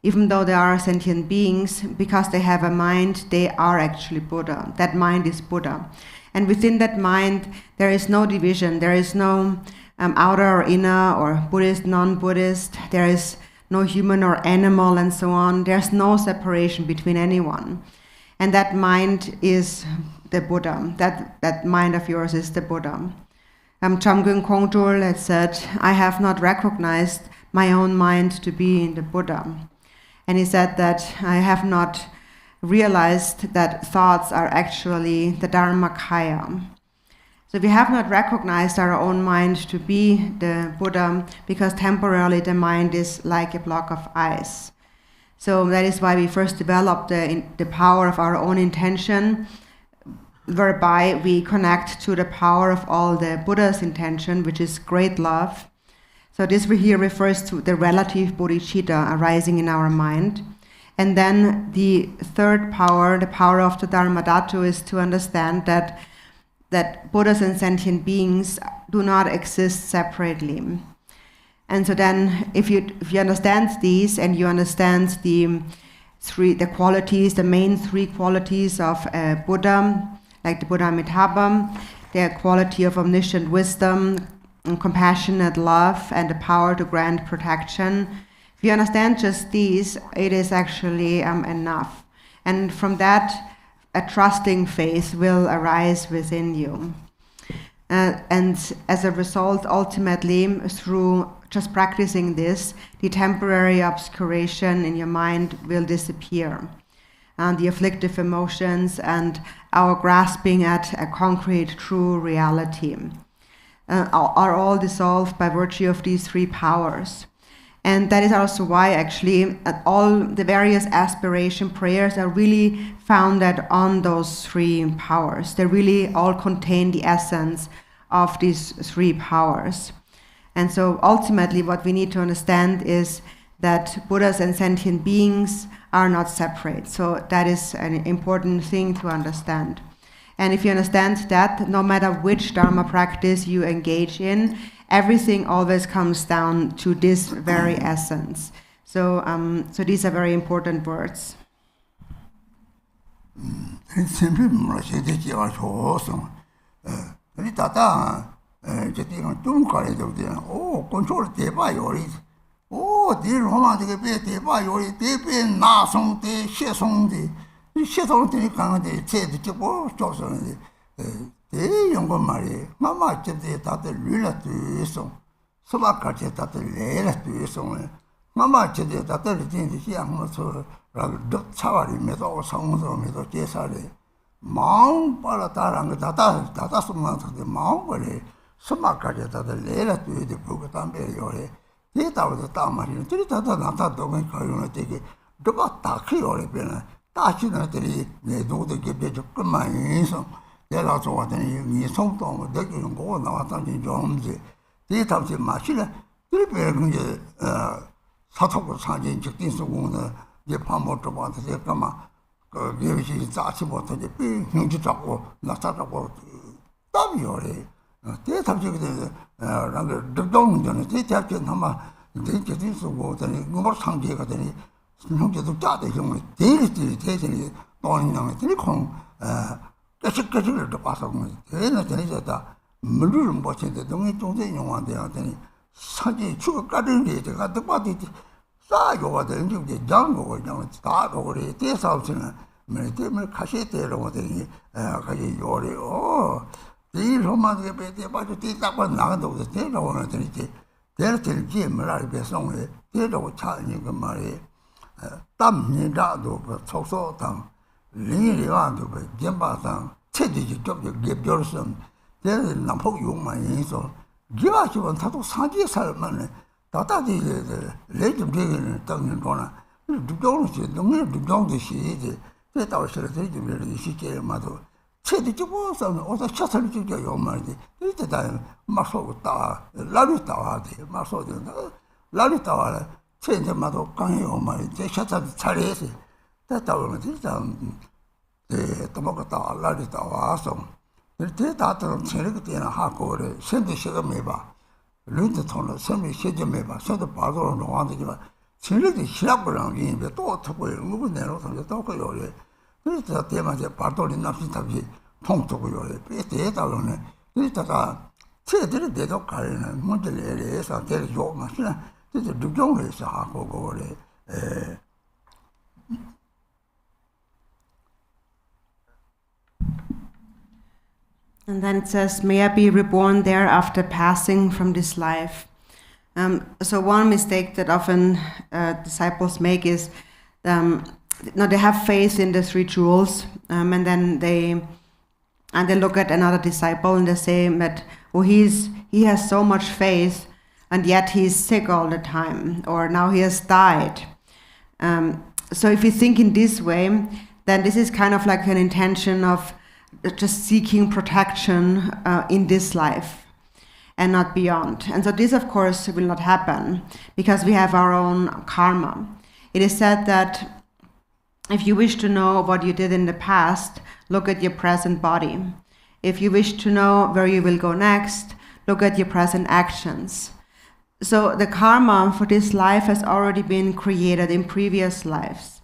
[SPEAKER 7] Even though they are sentient beings, because they have a mind, they are actually Buddha. That mind is Buddha. And within that mind, there is no division. There is no outer or inner or Buddhist, non-Buddhist. There is no human or animal and so on. There's no separation between anyone. And that mind is the Buddha. That mind of yours is the Buddha. Chamgyön Kongtrul had said, I have not recognized my own mind to be the Buddha. And he said that I have not realized that thoughts are actually the Dharmakaya. So we have not recognized our own mind to be the Buddha because temporarily the mind is like a block of ice. So that is why we first developed the power of our own intention, whereby we connect to the power of all the Buddha's intention, which is great love. So this here refers to the relative bodhicitta arising in our mind. And then the third power, the power of the Dharmadhatu, is to understand that Buddhas and sentient beings do not exist separately. And so then if you understand these and you understand the qualities, the main three qualities of Buddha, like the Buddha Amitabha, the quality of omniscient wisdom, and compassionate love, and the power to grant protection. If you understand just these, it is actually enough. And from that, a trusting faith will arise within you. And as a result, ultimately, through just practicing this, the temporary obscuration in your mind will disappear. And the afflictive emotions and our grasping at a concrete, true reality are all dissolved by virtue of these three powers. And that is also why actually all the various aspiration prayers are really founded on those three powers. They really all contain the essence of these three powers. And so ultimately what we need to understand is that Buddhas and sentient beings are not separate. So that is an important thing to understand. And if you understand that, no matter which Dharma practice you engage in, everything always comes down to this very essence. So these are very important words. And then it says, may I be reborn there after passing from this life. So one mistake that often disciples make is they have faith in the three jewels, and then they look at another disciple and they say that, oh, he has so much faith and yet he's sick all the time, or now he has died. So if you think in this way, then this is kind of like an intention of just seeking protection in this life and not beyond. And so this, of course, will not happen because we have our own karma. It is said that if you wish to know what you did in the past, look at your present body. If you wish to know where you will go next, look at your present actions. So the karma for this life has already been created in previous lives,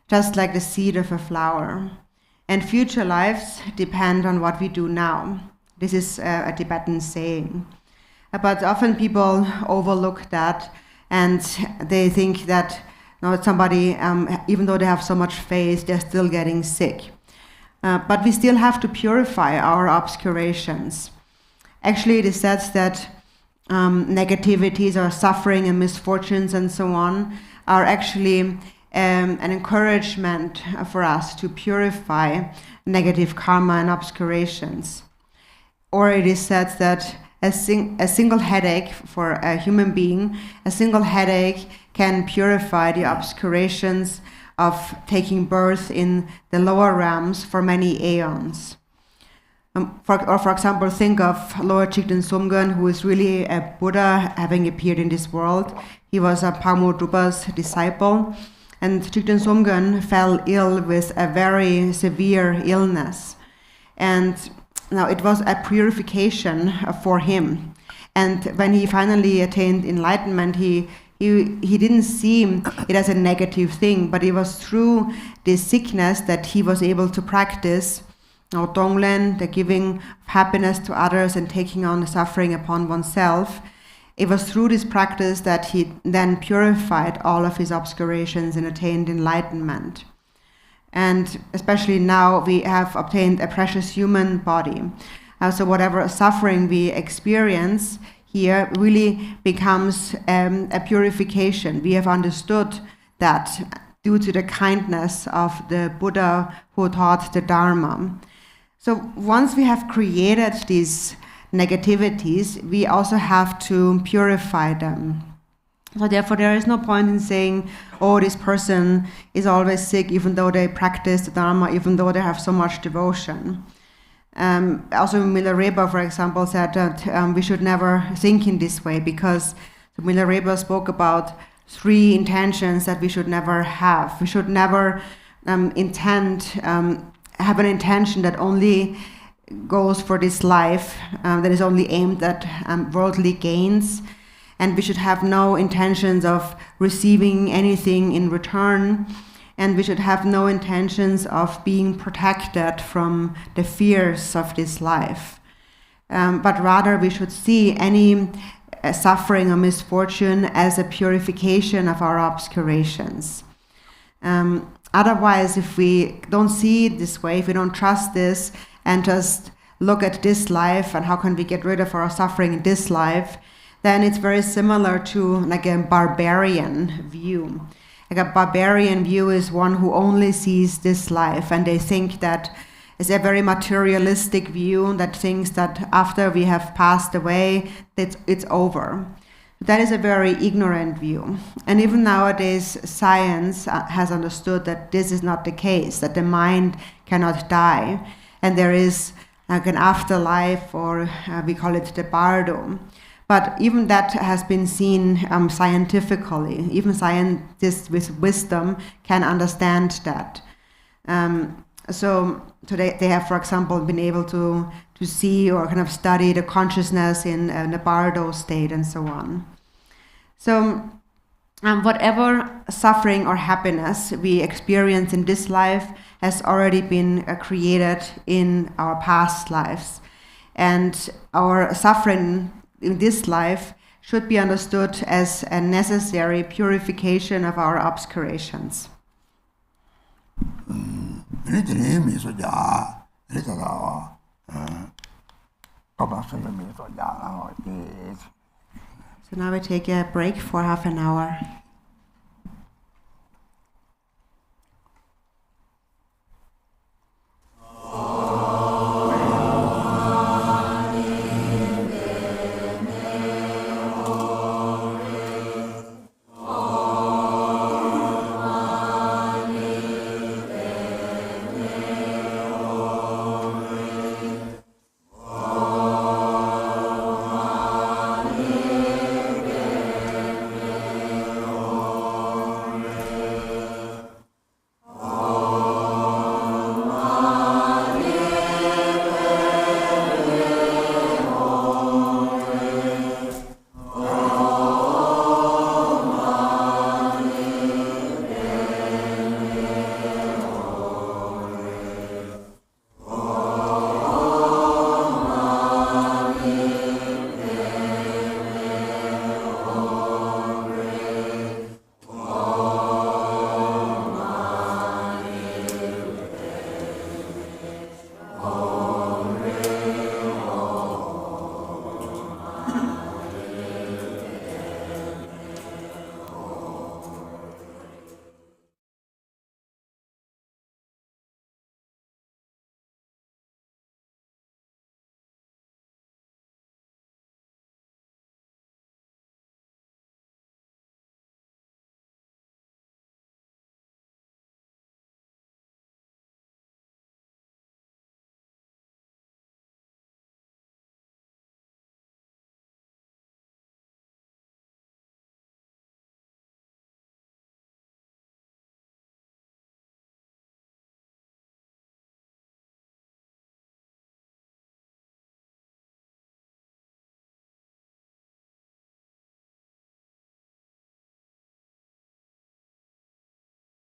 [SPEAKER 7] just like the seed of a flower. And future lives depend on what we do now. This is a Tibetan saying. But often people overlook that and they think that somebody, even though they have so much faith, they're still getting sick. But we still have to purify our obscurations. Actually, it is said that negativities or suffering and misfortunes and so on are actually an encouragement for us to purify negative karma and obscurations. Or it is said that a single headache for a human being, a single headache can purify the obscurations of taking birth in the lower realms for many aeons. For example, think of Lord Jigten Sumgön, who is really a Buddha having appeared in this world. He was a Pamo Drupa's disciple, and Jigten Sumgön fell ill with a very severe illness. And now it was a purification for him. And when he finally attained enlightenment, he didn't see it as a negative thing, but it was through this sickness that he was able to practice Tonglen, the giving happiness to others and taking on the suffering upon oneself. It was through this practice that he then purified all of his obscurations and attained enlightenment. And especially now we have obtained a precious human body. So whatever suffering we experience here really becomes a purification. We have understood that due to the kindness of the Buddha who taught the Dharma. So once we have created these negativities, we also have to purify them. So therefore there is no point in saying, oh, this person is always sick even though they practice the Dharma, even though they have so much devotion. Also Milarepa, for example, said that we should never think in this way because Milarepa spoke about 3 intentions that we should never have. We should never have an intention that only goes for this life, that is only aimed at worldly gains. And we should have no intentions of receiving anything in return. And we should have no intentions of being protected from the fears of this life. But rather we should see any suffering or misfortune as a purification of our obscurations. Otherwise, if we don't see it this way, if we don't trust this and just look at this life and how can we get rid of our suffering in this life, then it's very similar to like a barbarian view. Like a barbarian view is one who only sees this life, and they think that it's a very materialistic view that thinks that after we have passed away, it's over. That is a very ignorant view. And even nowadays, science has understood that this is not the case, that the mind cannot die, and there is like an afterlife, or we call it the bardo. But even that has been seen scientifically. Even scientists with wisdom can understand that. So they have, for example, been able to see or kind of study the consciousness in the bardo state and so on. So whatever suffering or happiness we experience in this life has already been created in our past lives. And our suffering in this life should be understood as a necessary purification of our obscurations. So now we take a break for half an hour.